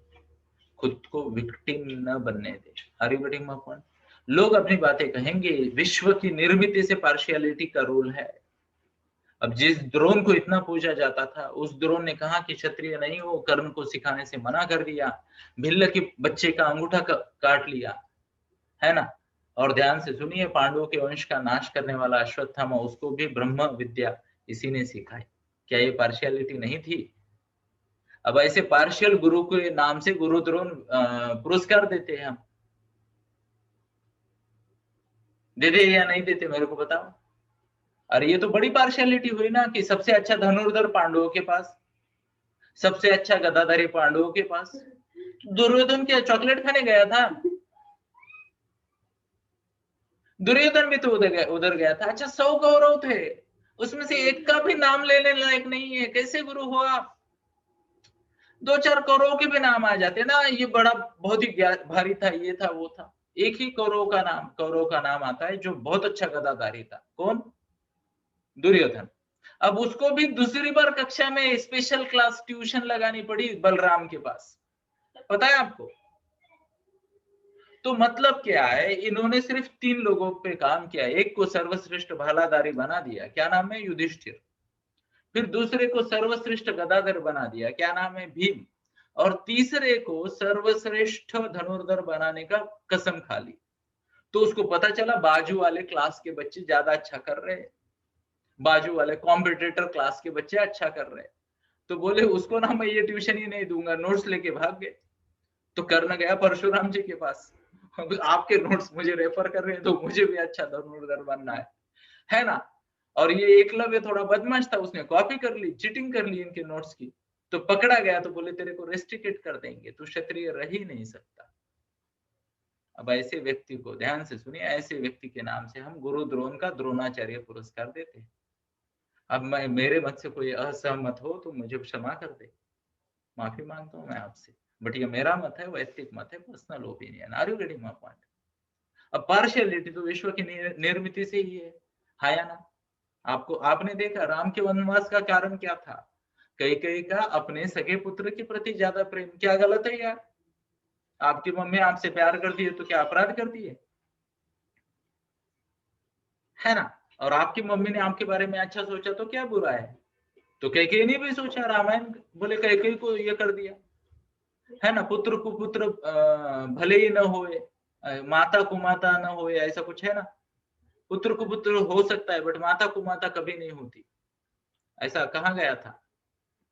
खुद को विक्टिम न बनने दे। Are you getting my point? लोग अपनी बातें कहेंगे, विश्व की निर्मिति से पार्शियलिटी का रूल है। अब जिस द्रोण को इतना पूजा जाता था, उस द्रोण ने कहा कि क्षत्रिय नहीं हो, कर्ण को सिखाने से मना कर दिया, भिल्ल के बच्चे का अंगूठा काट लिया, है ना? और ध्यान से सुनिए, पांडवों के वंश का नाश करने वाला अश्वत्थामा, उसको भी ब्रह्म विद्या इसी ने सिखाई। क्या ये पार्शियलिटी नहीं थी? अब ऐसे पार्शियल गुरु के नाम से गुरु द्रोण पुरस्कार देते हैं हम, देते या नहीं देते, मेरे को बताओ। अरे ये तो बड़ी पार्शियलिटी हुई ना कि सबसे अच्छा धनुर्धर पांडवों के पास, सबसे अच्छा गदाधारी पांडवों के पास। दुर्योधन क्या चॉकलेट खाने गया था? दुर्योधन भी तो उधर गया था। अच्छा 100 कौरव थे, उसमें से एक का भी नाम लेने लायक नहीं है, कैसे गुरु हो आप? 2-4 कौरव के भी नाम आ जाते ना, ये बड़ा बहुत ही भारी था, ये था वो था। एक ही कौरव का नाम आता है जो बहुत अच्छा गदाधारी था। कौन? दुर्योधन। अब उसको भी दूसरी बार कक्षा में स्पेशल क्लास ट्यूशन लगानी पड़ी बलराम के पास, पता है आपको? तो मतलब क्या है, इन्होंने सिर्फ 3 लोगों पे काम किया। एक को सर्वश्रेष्ठ भालाधारी बना दिया, क्या नाम है? युधिष्ठिर। फिर दूसरे को सर्वश्रेष्ठ गदाधर बना दिया, क्या नाम है? भीम। और तीसरे को सर्वश्रेष्ठ धनुर्धर बनाने का कसम खा ली। तो उसको पता चला बाजू वाले क्लास के बच्चे ज्यादा अच्छा कर रहे हैं, बाजू वाले कॉम्पिटिटर क्लास के बच्चे अच्छा कर रहे हैं, तो बोले उसको ना मैं ये ट्यूशन ही नहीं दूंगा, नोट्स लेके भाग गए। तो कर्ण गया परशुराम जी के पास, आपके नोट्स मुझे रेफर कर रहे हैं तो मुझे भी अच्छा धनुर्धर बनना है ना? और ये एकलव्य थोड़ा बदमाश था, उसने कॉपी कर ली, चीटिंग कर ली इनके नोट्स की, तो पकड़ा गया तो बोले तेरे को रेस्ट्रिकेट कर देंगे, तू क्षत्रिय रह ही नहीं सकता। अब ऐसे व्यक्ति को, ध्यान से सुनिए, ऐसे व्यक्ति के नाम से हम गुरु द्रोण का द्रोणाचार्य पुरस्कार देते हैं। अब मैं, मेरे मत से कोई असहमत हो तो मुझे क्षमा कर दे, माफी मांगता हूं मैं आपसे, बट ये मेरा मत है, वैयक्तिक मत है, personal opinion. Are you getting my point? अब पार्शियलिटी तो विश्व की निर्मित से ही है या ना? आपको, आपने देखा राम के वनवास का कारण क्या था? कई का अपने सगे पुत्र के प्रति ज्यादा प्रेम। क्या गलत है यार? आपकी मम्मी आपसे प्यार करती है तो क्या अपराध करती है ना? और आपकी मम्मी ने आपके बारे में अच्छा सोचा तो क्या बुरा है? तो कैकेयी ने भी सोचा, रामायण बोले कैकेयी को ये कर दिया, है ना? पुत्र को पुत्र भले ही न होए, माता को माता न होए, ऐसा कुछ है ना? पुत्र को पुत्र हो सकता है बट माता को माता कभी नहीं होती, ऐसा कहा गया था।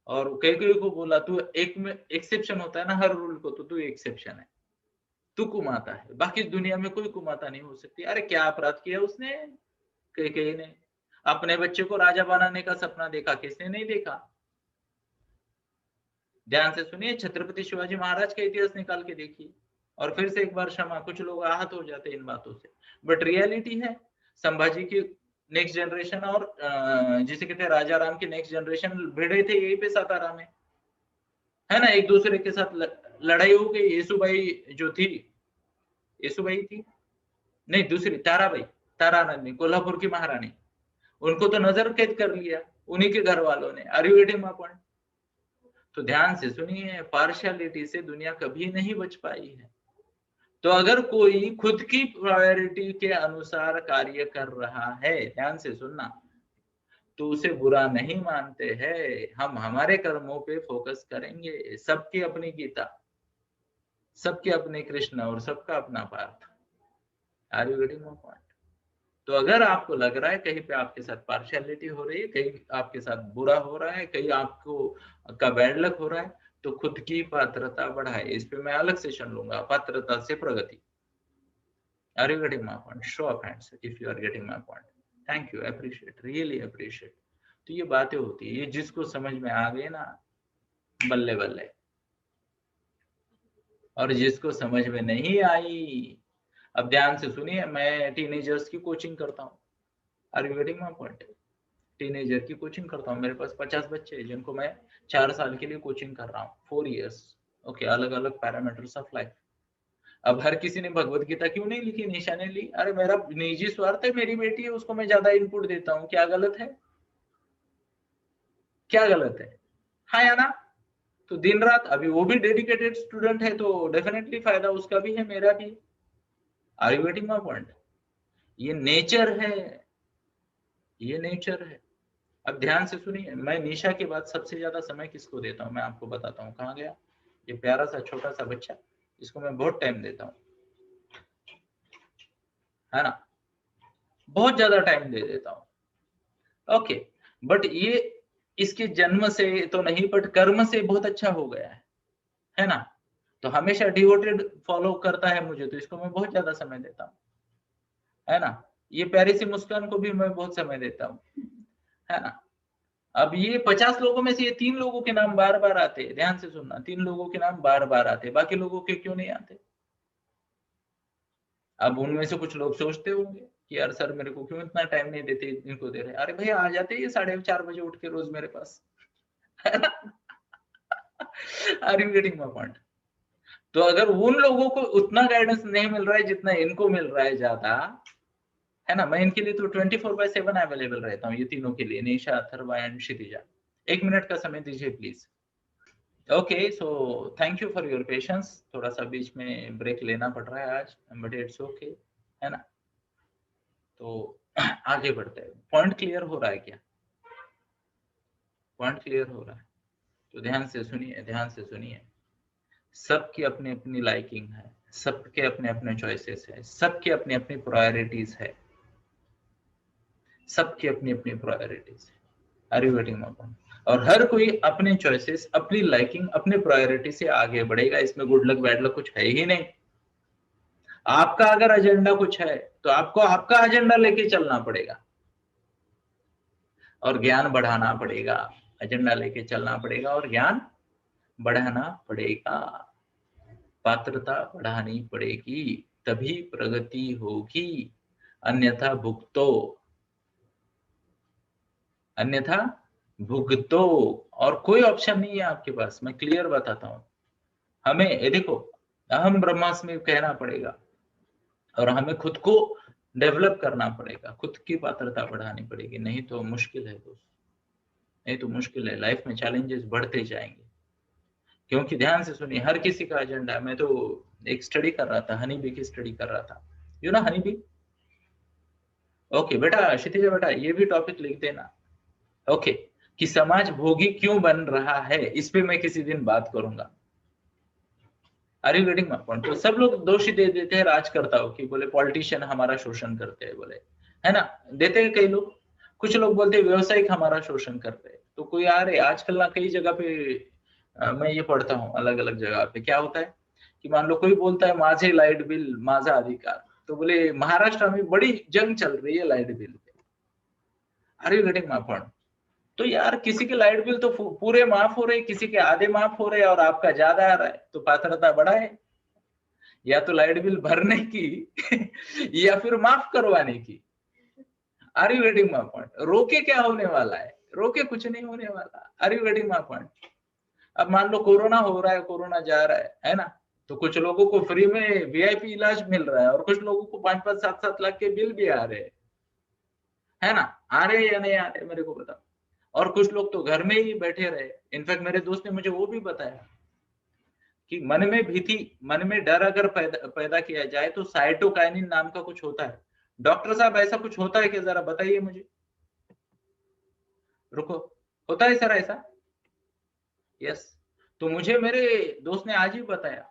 और कैकेयी को बोला तू एक में एक्सेप्शन होता है ना हर रूल को, तो तू एक्सेप्शन है, तू कुमाता है, बाकी दुनिया में कोई कुमाता नहीं हो सकती। अरे क्या अपराध किया उसने? कैकेयी ने अपने बच्चे को राजा बनाने का सपना देखा, किसने नहीं देखा? ध्यान से सुनिए, छत्रपति शिवाजी महाराज का इतिहास निकाल के देखिए, और फिर से एक बार क्षमा, कुछ लोग आहत हो जाते हैं इन बातों से, बट रियलिटी है। संभाजी की नेक्स्ट जनरेशन और जिसे कहते हैं राजा राम की नेक्स्ट जनरेशन भिड़े थे यही पे सातारा में, है ना? एक दूसरे के साथ लड़ाई हो गई। येसुबाई जो थी, येसुबाई थी नहीं, दूसरी ताराबाई, तारा रानी, कोल्हापुर की महारानी, उनको तो नजर कैद कर लिया उन्हीं के घर वालों ने। Are you getting my point? तो ध्यान से सुनिए, पार्शियलिटी से दुनिया कभी नहीं बच पाई है। तो अगर कोई खुद की प्रायोरिटी के अनुसार कार्य कर रहा है, ध्यान से सुनना, तो उसे बुरा नहीं मानते हैं। हम हमारे कर्मों पे फोकस करेंगे। सबकी अपनी गीता, सबके अपने कृष्ण और सबका अपना Partha. Are you getting my point? तो अगर आपको लग रहा है कहीं पे आपके साथ पार्शियलिटी हो रही है, कहीं आपके साथ बुरा हो रहा है, कहीं आपको का बैड लक हो रहा है, तो खुद की पात्रता बढ़ाए। इस पे मैं अलग सेशन लूंगा, पात्रता से प्रगति। Are you getting my point? Show of hands if you are getting my point. Thank you, appreciate, really appreciate. तो ये बातें होती है, ये जिसको समझ में आ गई ना, बल्ले बल्ले, और जिसको समझ में नहीं आई, अब ध्यान से सुनिए, मैं टीनेजर्स की कोचिंग करता हूँ। Are you getting my point? Teenager की कोचिंग करता हूँ, मेरे पास 50 बच्चे हैं जिनको मैं 4 साल के लिए कोचिंग कर रहा हूँ, 4 years। ओके, अलग अलग पैरामीटर्स ऑफ लाइफ। अब हर किसी ने भगवत गीता क्यों नहीं लिखी? निशा ने ली। अरे मेरा निजी स्वार्थ है, मेरी बेटी है, उसको मैं ज्यादा इनपुट देता हूँ, क्या गलत है? क्या गलत है? हाँ या ना? तो दिन रात, अभी वो भी डेडिकेटेड स्टूडेंट है तो डेफिनेटली फायदा उसका भी है, मेरा भी। Are you getting my point? ये नेचर है, ये नेचर है। अब ध्यान से सुनिए, मैं निशा के बाद सबसे ज्यादा समय किसको देता हूँ मैं आपको बताता हूँ। कहाँ गया ये प्यारा सा छोटा सा बच्चा? इसको मैं बहुत टाइम देता हूँ, है ना? बहुत ज्यादा टाइम दे देता हूँ। ओके, बट ये इसके जन्म से तो नहीं, बट कर्म से बहुत अच्छा हो गया है ना? तो हमेशा डिवोटेड फॉलो करता है मुझे, तो इसको मैं बहुत ज्यादा समय देता हूँ, है ना? ये प्यारी सी मुस्कान को भी मैं बहुत समय देता हूँ, है ना। अब ये 50 लोगों में से ये 3 लोगों के नाम बार बार आते हैं, ध्यान से सुनना, 3 लोगों के नाम बार बार आते हैं, बाकी लोगों के क्यों नहीं आते? अब उनमें से कुछ लोग सोचते होंगे कि यार सर मेरे को क्यों इतना टाइम नहीं देते, इनको दे रहे। अरे भैया आ जाते ये 4:30 बजे उठ के रोज मेरे पास, है ना। Are you getting my point? तो अगर उन लोगों को उतना गाइडेंस नहीं मिल रहा है जितना इनको मिल रहा है ज्यादा, है ना, मैं इनके लिए तो 24/7 अवेलेबल रहता हूँ, ये तीनों के लिए, निशा, अथर्वा एंड क्षितिजा। 1 मिनट का समय दीजिए please. Okay, so thank you for your patience, थोड़ा सा बीच में ब्रेक लेना पड़ रहा है आज, बट इट्स ओके, है ना। तो आगे बढ़ते हैं। पॉइंट क्लियर हो रहा है क्या? पॉइंट क्लियर हो रहा है तो ध्यान से सुनिए, ध्यान से सुनिए। सबकी अपनी अपनी लाइकिंग है, सबके अपने अपने चॉइसेस है, सबके अपनी अपनी प्रायोरिटीज है, सबकी अपनी अपनी प्रायोरिटीज है। Are you getting my point? और हर कोई अपने चॉइसेस, अपनी लाइकिंग, अपने प्रायोरिटी से आगे बढ़ेगा, इसमें गुड लक बैड लक कुछ है ही नहीं। आपका अगर एजेंडा कुछ है तो आपको आपका एजेंडा लेके चलना पड़ेगा और ज्ञान बढ़ाना पड़ेगा, एजेंडा लेके चलना पड़ेगा और ज्ञान बढ़ाना पड़ेगा, पात्रता बढ़ानी पड़ेगी, तभी प्रगति होगी, अन्यथा भुगतो, अन्यथा भुगतो। और कोई ऑप्शन नहीं है आपके पास, मैं क्लियर बताता हूं। हमें ये देखो, अहम ब्रह्मास्मि कहना पड़ेगा और हमें खुद को डेवलप करना पड़ेगा, खुद की पात्रता बढ़ानी पड़ेगी, नहीं तो मुश्किल है दोस्त, नहीं तो मुश्किल है, लाइफ में चैलेंजेस बढ़ते जाएंगे। क्योंकि ध्यान से सुनिए, हर किसी का एजेंडा, मैं तो एक स्टडी कर रहा था, हनी बी की स्टडी कर रहा था, यू ना हनी बी। ओके बेटा, क्षितिजा बेटा, ये भी टॉपिक लिख देना, ओके, कि समाज भोगी क्यों बन रहा है, इस पे मैं किसी दिन बात करूंगा। Are you getting my point? तो सब लोग दोषी दे देते हैं राजकर्ताओं की, बोले पॉलिटिशियन हमारा शोषण करते हैं, बोले, है ना, देते हैं कई लोग। कुछ लोग बोलते हैं व्यवसायिक हमारा शोषण करते हैं। तो कोई आ रहे आजकल ना कई जगह पे मैं ये पढ़ता हूँ, अलग अलग जगह पे क्या होता है कि मान लो कोई बोलता है माझे लाइट बिल माझा अधिकार, तो बोले महाराष्ट्र में बड़ी जंग चल रही है लाइट बिल पे। Are you getting my point? तो यार किसी के लाइट बिल तो पूरे माफ हो रहे, किसी के आधे माफ हो रहे और आपका ज्यादा आ रहा है, तो पात्रता बढ़ा है, या तो लाइट बिल भरने की या फिर माफ करवाने की। Are you getting my point? रोके क्या होने वाला है? रोके कुछ नहीं होने वाला। Are you getting my point? अब मान लो कोरोना हो रहा है, कोरोना जा रहा है ना, तो कुछ लोगों को फ्री में वीआईपी इलाज मिल रहा है और कुछ लोगों को 5-5, 7-7 लाख के बिल भी आ रहे हैं, है ना। आ रहे या नहीं आ रहे मेरे को बताओ। और कुछ लोग तो घर में ही बैठे रहे। इनफैक्ट मेरे दोस्त ने मुझे वो भी बताया कि मन में भीति, मन में डर अगर पैदा किया जाए तो साइटोकाइनिन नाम का कुछ होता है। डॉक्टर साहब ऐसा कुछ होता है क्या, जरा बताइए मुझे। रुको, होता है सर ऐसा? यस। तो मुझे मेरे दोस्त ने आज ही बताया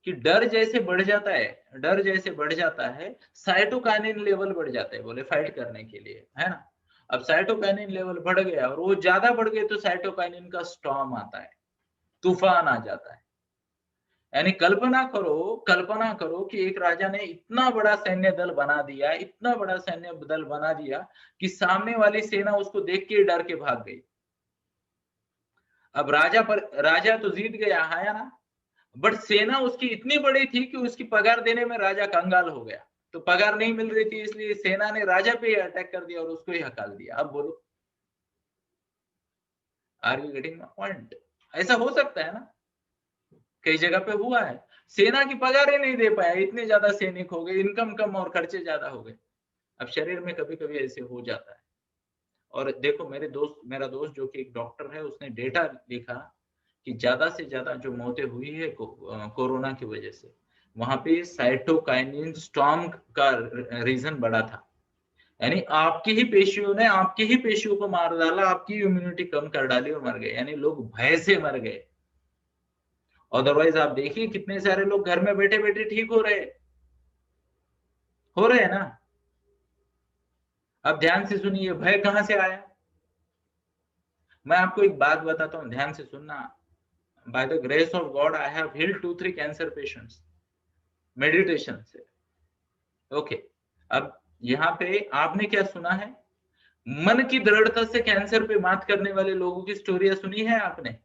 कि डर जैसे बढ़ जाता है, डर जैसे बढ़ जाता है, साइटोकाइनिन लेवल बढ़ जाता है, बोले फाइट करने के लिए, है ना। अब साइटोकाइनिन लेवल बढ़ गया और वो ज्यादा बढ़ गए तो साइटोकाइनिन का स्टॉर्म आता है, तूफान आ जाता है। यानी कल्पना करो, कल्पना करो कि एक राजा ने इतना बड़ा सैन्य दल बना दिया, इतना बड़ा सैन्य दल बना दिया कि सामने वाली सेना उसको देख के डर के भाग गई। अब राजा तो जीत गया है ना, बट सेना उसकी इतनी बड़ी थी कि उसकी पगार देने में राजा कंगाल हो गया। तो पगार नहीं मिल रही थी, इसलिए सेना ने राजा पे ही अटैक कर दिया और उसको ही हकाल दिया। अब बोलो, are you getting my point? ऐसा हो सकता है ना, कई जगह पे हुआ है। सेना की पगार ही नहीं दे पाया, इतने ज्यादा सैनिक हो गए, इनकम कम और खर्चे ज्यादा हो गए। अब शरीर में कभी कभी ऐसे हो जाता है। और देखो मेरा दोस्त जो कि एक डॉक्टर है, उसने डेटा देखा कि ज्यादा से ज्यादा जो मौतें हुई है कोरोना की वजह से, वहां पे साइटोकाइनिन स्टॉर्म का रीजन बड़ा था। यानी आपकी ही पेशियों को मार डाला, आपकी इम्यूनिटी कम कर डाली और मर गए, यानी लोग भय से मर गए। अदरवाइज आप देखिए कितने सारे लोग घर में बैठे बैठे ठीक हो रहे हैं ना। अब ध्यान से सुनिए, भय कहां से आया? मैं आपको एक बात बताता हूं, ध्यान से सुनना। By the grace of God I have healed 2-3 cancer patients meditation से। ओके, अब यहाँ पे आपने क्या सुना है? मन की दृढ़ता से कैंसर पे मात करने वाले लोगों की स्टोरियां सुनी है आपने?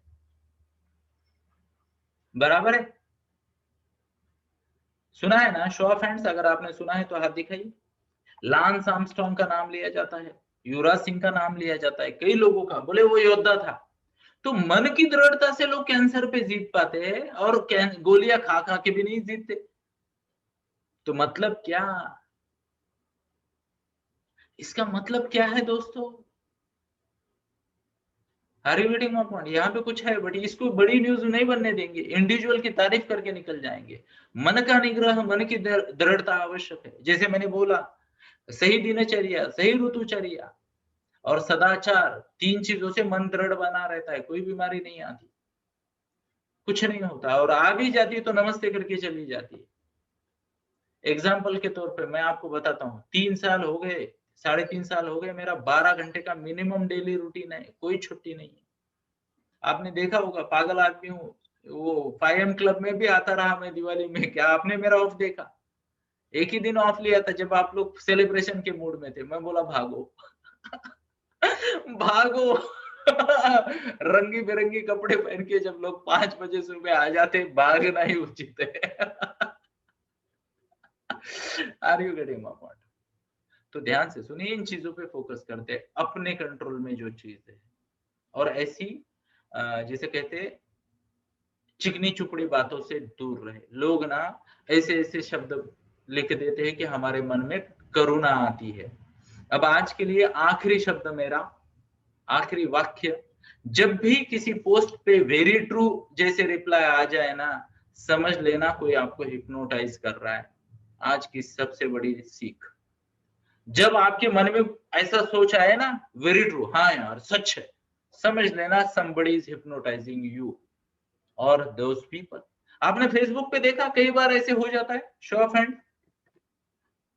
बराबर है, सुना है ना? शो ऑफ हैंड्स अगर आपने सुना है तो हाथ दिखाइए। लांस आर्मस्ट्रॉन्ग का नाम लिया जाता है, युवराज सिंह का नाम लिया जाता है, कई लोगों का, बोले वो योद्धा था। तो मन की दृढ़ता से लोग कैंसर पे जीत पाते हैं और गोलियां खा खा के भी नहीं जीतते। तो मतलब क्या? इसका मतलब क्या है दोस्तों? Getting my point? यहाँ पे कुछ है, बट इसको बड़ी न्यूज नहीं बनने देंगे, इंडिविजुअल की तारीफ करके निकल जाएंगे। मन का निग्रह, मन की दृढ़ता आवश्यक है। जैसे मैंने बोला, सही दिनचर्या, सही ऋतुचर्या और सदाचार, 3 चीजों से मन दृढ़ बना रहता है, कोई बीमारी नहीं आती, कुछ नहीं होता, और आ भी जाती है तो नमस्ते करके चली जाती है। एग्जाम्पल के तौर पे मैं आपको बताता हूँ, 3 साल हो गए, 3.5 साल हो गए, मेरा 12 घंटे का मिनिमम डेली रूटीन है, कोई छुट्टी नहीं है। आपने देखा होगा, पागल आदमी हूँ, वो 5M क्लब में भी आता रहा मैं दिवाली में, क्या आपने मेरा ऑफ देखा? एक ही दिन ऑफ लिया था जब आप लोग सेलिब्रेशन के मूड में थे, मैं बोला भागो भागो रंगी बिरंगी कपड़े पहन के जब लोग 5 बजे सुबह आ जाते, भागना ही उचित है are you getting my point? तो ध्यान से सुनिए, इन चीजों पे फोकस करते हैं, अपने कंट्रोल में जो चीज है। और ऐसी जिसे कहते हैं चिकनी चुपड़ी बातों से दूर रहे। लोग ना ऐसे ऐसे शब्द लिख देते हैं कि हमारे मन में करुणा आती है। अब आज के लिए आखिरी शब्द मेरा, आखिरी वाक्य, जब भी किसी पोस्ट पे वेरी ट्रू जैसे रिप्लाई आ जाए ना, समझ लेना कोई आपको हिप्नोटाइज कर रहा है। आज की सबसे बड़ी सीख, जब आपके मन में ऐसा सोच आए ना, वेरी ट्रू, हाँ यार सच है, समझ लेना somebody is hypnotizing you और those people। आपने फेसबुक पे देखा कई बार ऐसे हो जाता है, show off hand,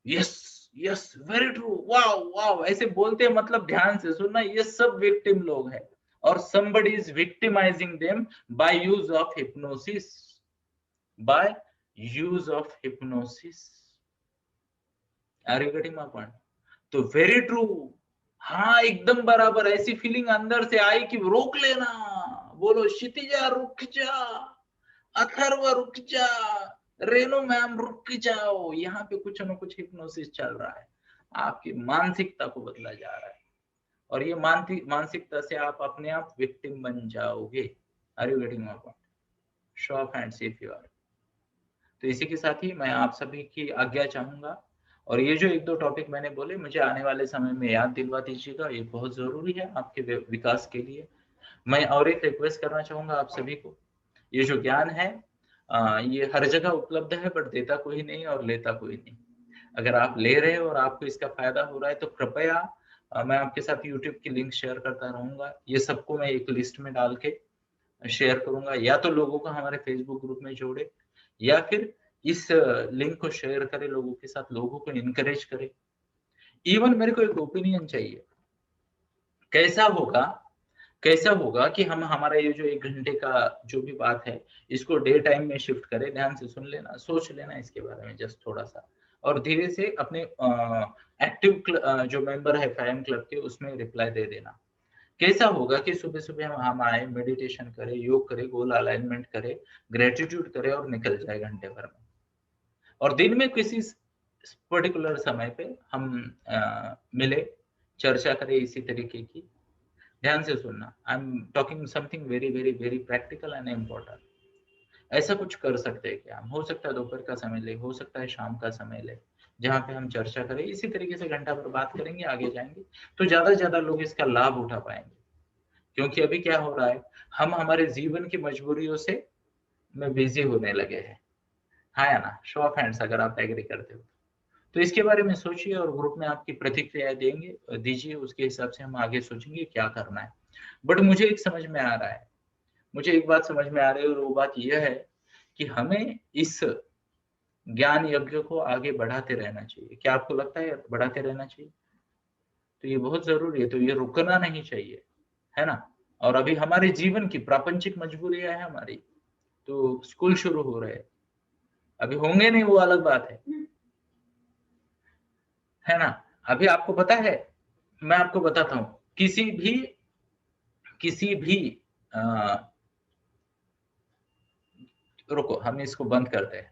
yes yes very true, wow wow ऐसे बोलते हैं, मतलब ध्यान से सुनना, ये सब विक्टिम लोग हैं और somebody is victimizing them by use of hypnosis, by use of hypnosis। Are you getting my point? तो वेरी ट्रू, हाँ एकदम बराबर, ऐसी फीलिंग अंदर से आई कि रोक लेना, बोलो क्षितिजा रुक जा, अथर्व रुक जा, रेणु मैम रुक जाओ, यहाँ पे कुछ न कुछ हिप्नोसिस चल रहा है, आपकी मानसिकता को बदला जा रहा है और ये मानसिकता से आप अपने आप विक्टिम बन जाओगे। Are you getting my point? Show of hands if you are. तो इसी के साथ ही मैं आप सभी की आज्ञा चाहूंगा, और ये जो 1-2 टॉपिक मैंने बोले, मुझे आने वाले समय में याद दिलवा दीजिएगा, ये बहुत जरूरी है आपके विकास के लिए। मैं और एक रिक्वेस्ट करना चाहूंगा आप सभी को, ये जो ज्ञान है ये हर जगह उपलब्ध है, बट देता कोई नहीं और लेता कोई नहीं। अगर आप ले रहे हो और आपको इसका फायदा हो रहा है तो कृपया, मैं आपके साथ यूट्यूब की लिंक शेयर करता रहूंगा, ये सबको मैं एक लिस्ट में डाल के शेयर करूंगा, या तो लोगों को हमारे फेसबुक ग्रुप में जोड़े, या फिर इस लिंक को शेयर करें लोगों के साथ, लोगों को इनकरेज करें। इवन मेरे को एक ओपिनियन चाहिए, कैसा होगा, कैसा होगा कि हम हमारा ये जो 1 घंटे का जो भी बात है, इसको डे टाइम में शिफ्ट करें। ध्यान से सुन लेना, सोच लेना इसके बारे में जस्ट थोड़ा सा, और धीरे से अपने एक्टिव जो मेंबर है 5M क्लब के, उसमें रिप्लाई दे देना। कैसा होगा कि सुबह सुबह हम आए, मेडिटेशन करें, योग करें, गोल अलाइनमेंट करें, ग्रेटिट्यूड करें और निकल जाए घंटे भर में, और दिन में किसी पर्टिकुलर समय पे हम मिले, चर्चा करें इसी तरीके की। ध्यान से सुनना, I am talking something very very very practical and important. ऐसा कुछ कर सकते हैं क्या हम? हो सकता है दोपहर का समय ले, हो सकता है शाम का समय ले, जहाँ पे हम चर्चा करें, इसी तरीके से घंटा भर बात करेंगे, आगे जाएंगे, तो ज्यादा से ज्यादा लोग इसका लाभ उठा पाएंगे। क्योंकि अभी क्या हो रहा है, हम हमारे जीवन की मजबूरियों से में बिजी होने लगे हैं, हाँ या ना? शो ऑफ हैंड्स अगर आप एग्री करते हो तो इसके बारे में सोचिए और ग्रुप में आपकी प्रतिक्रिया देंगे, दीजिए, उसके हिसाब से हम आगे सोचेंगे क्या करना है। बट मुझे एक समझ में आ रहा है, मुझे एक बात समझ में आ रही है, और वो बात यह है कि हमें इस ज्ञान यज्ञ को आगे बढ़ाते रहना चाहिए। क्या आपको लगता है बढ़ाते रहना चाहिए? तो ये बहुत जरूरी है, तो ये रुकना नहीं चाहिए, है ना? और अभी हमारे जीवन की प्रापंचिक मजबूरियां है हमारी, तो स्कूल शुरू हो रहे हैं, अभी होंगे नहीं वो अलग बात है ना। अभी आपको पता है, मैं आपको बताता हूँ, किसी भी रुको हम इसको बंद करते हैं।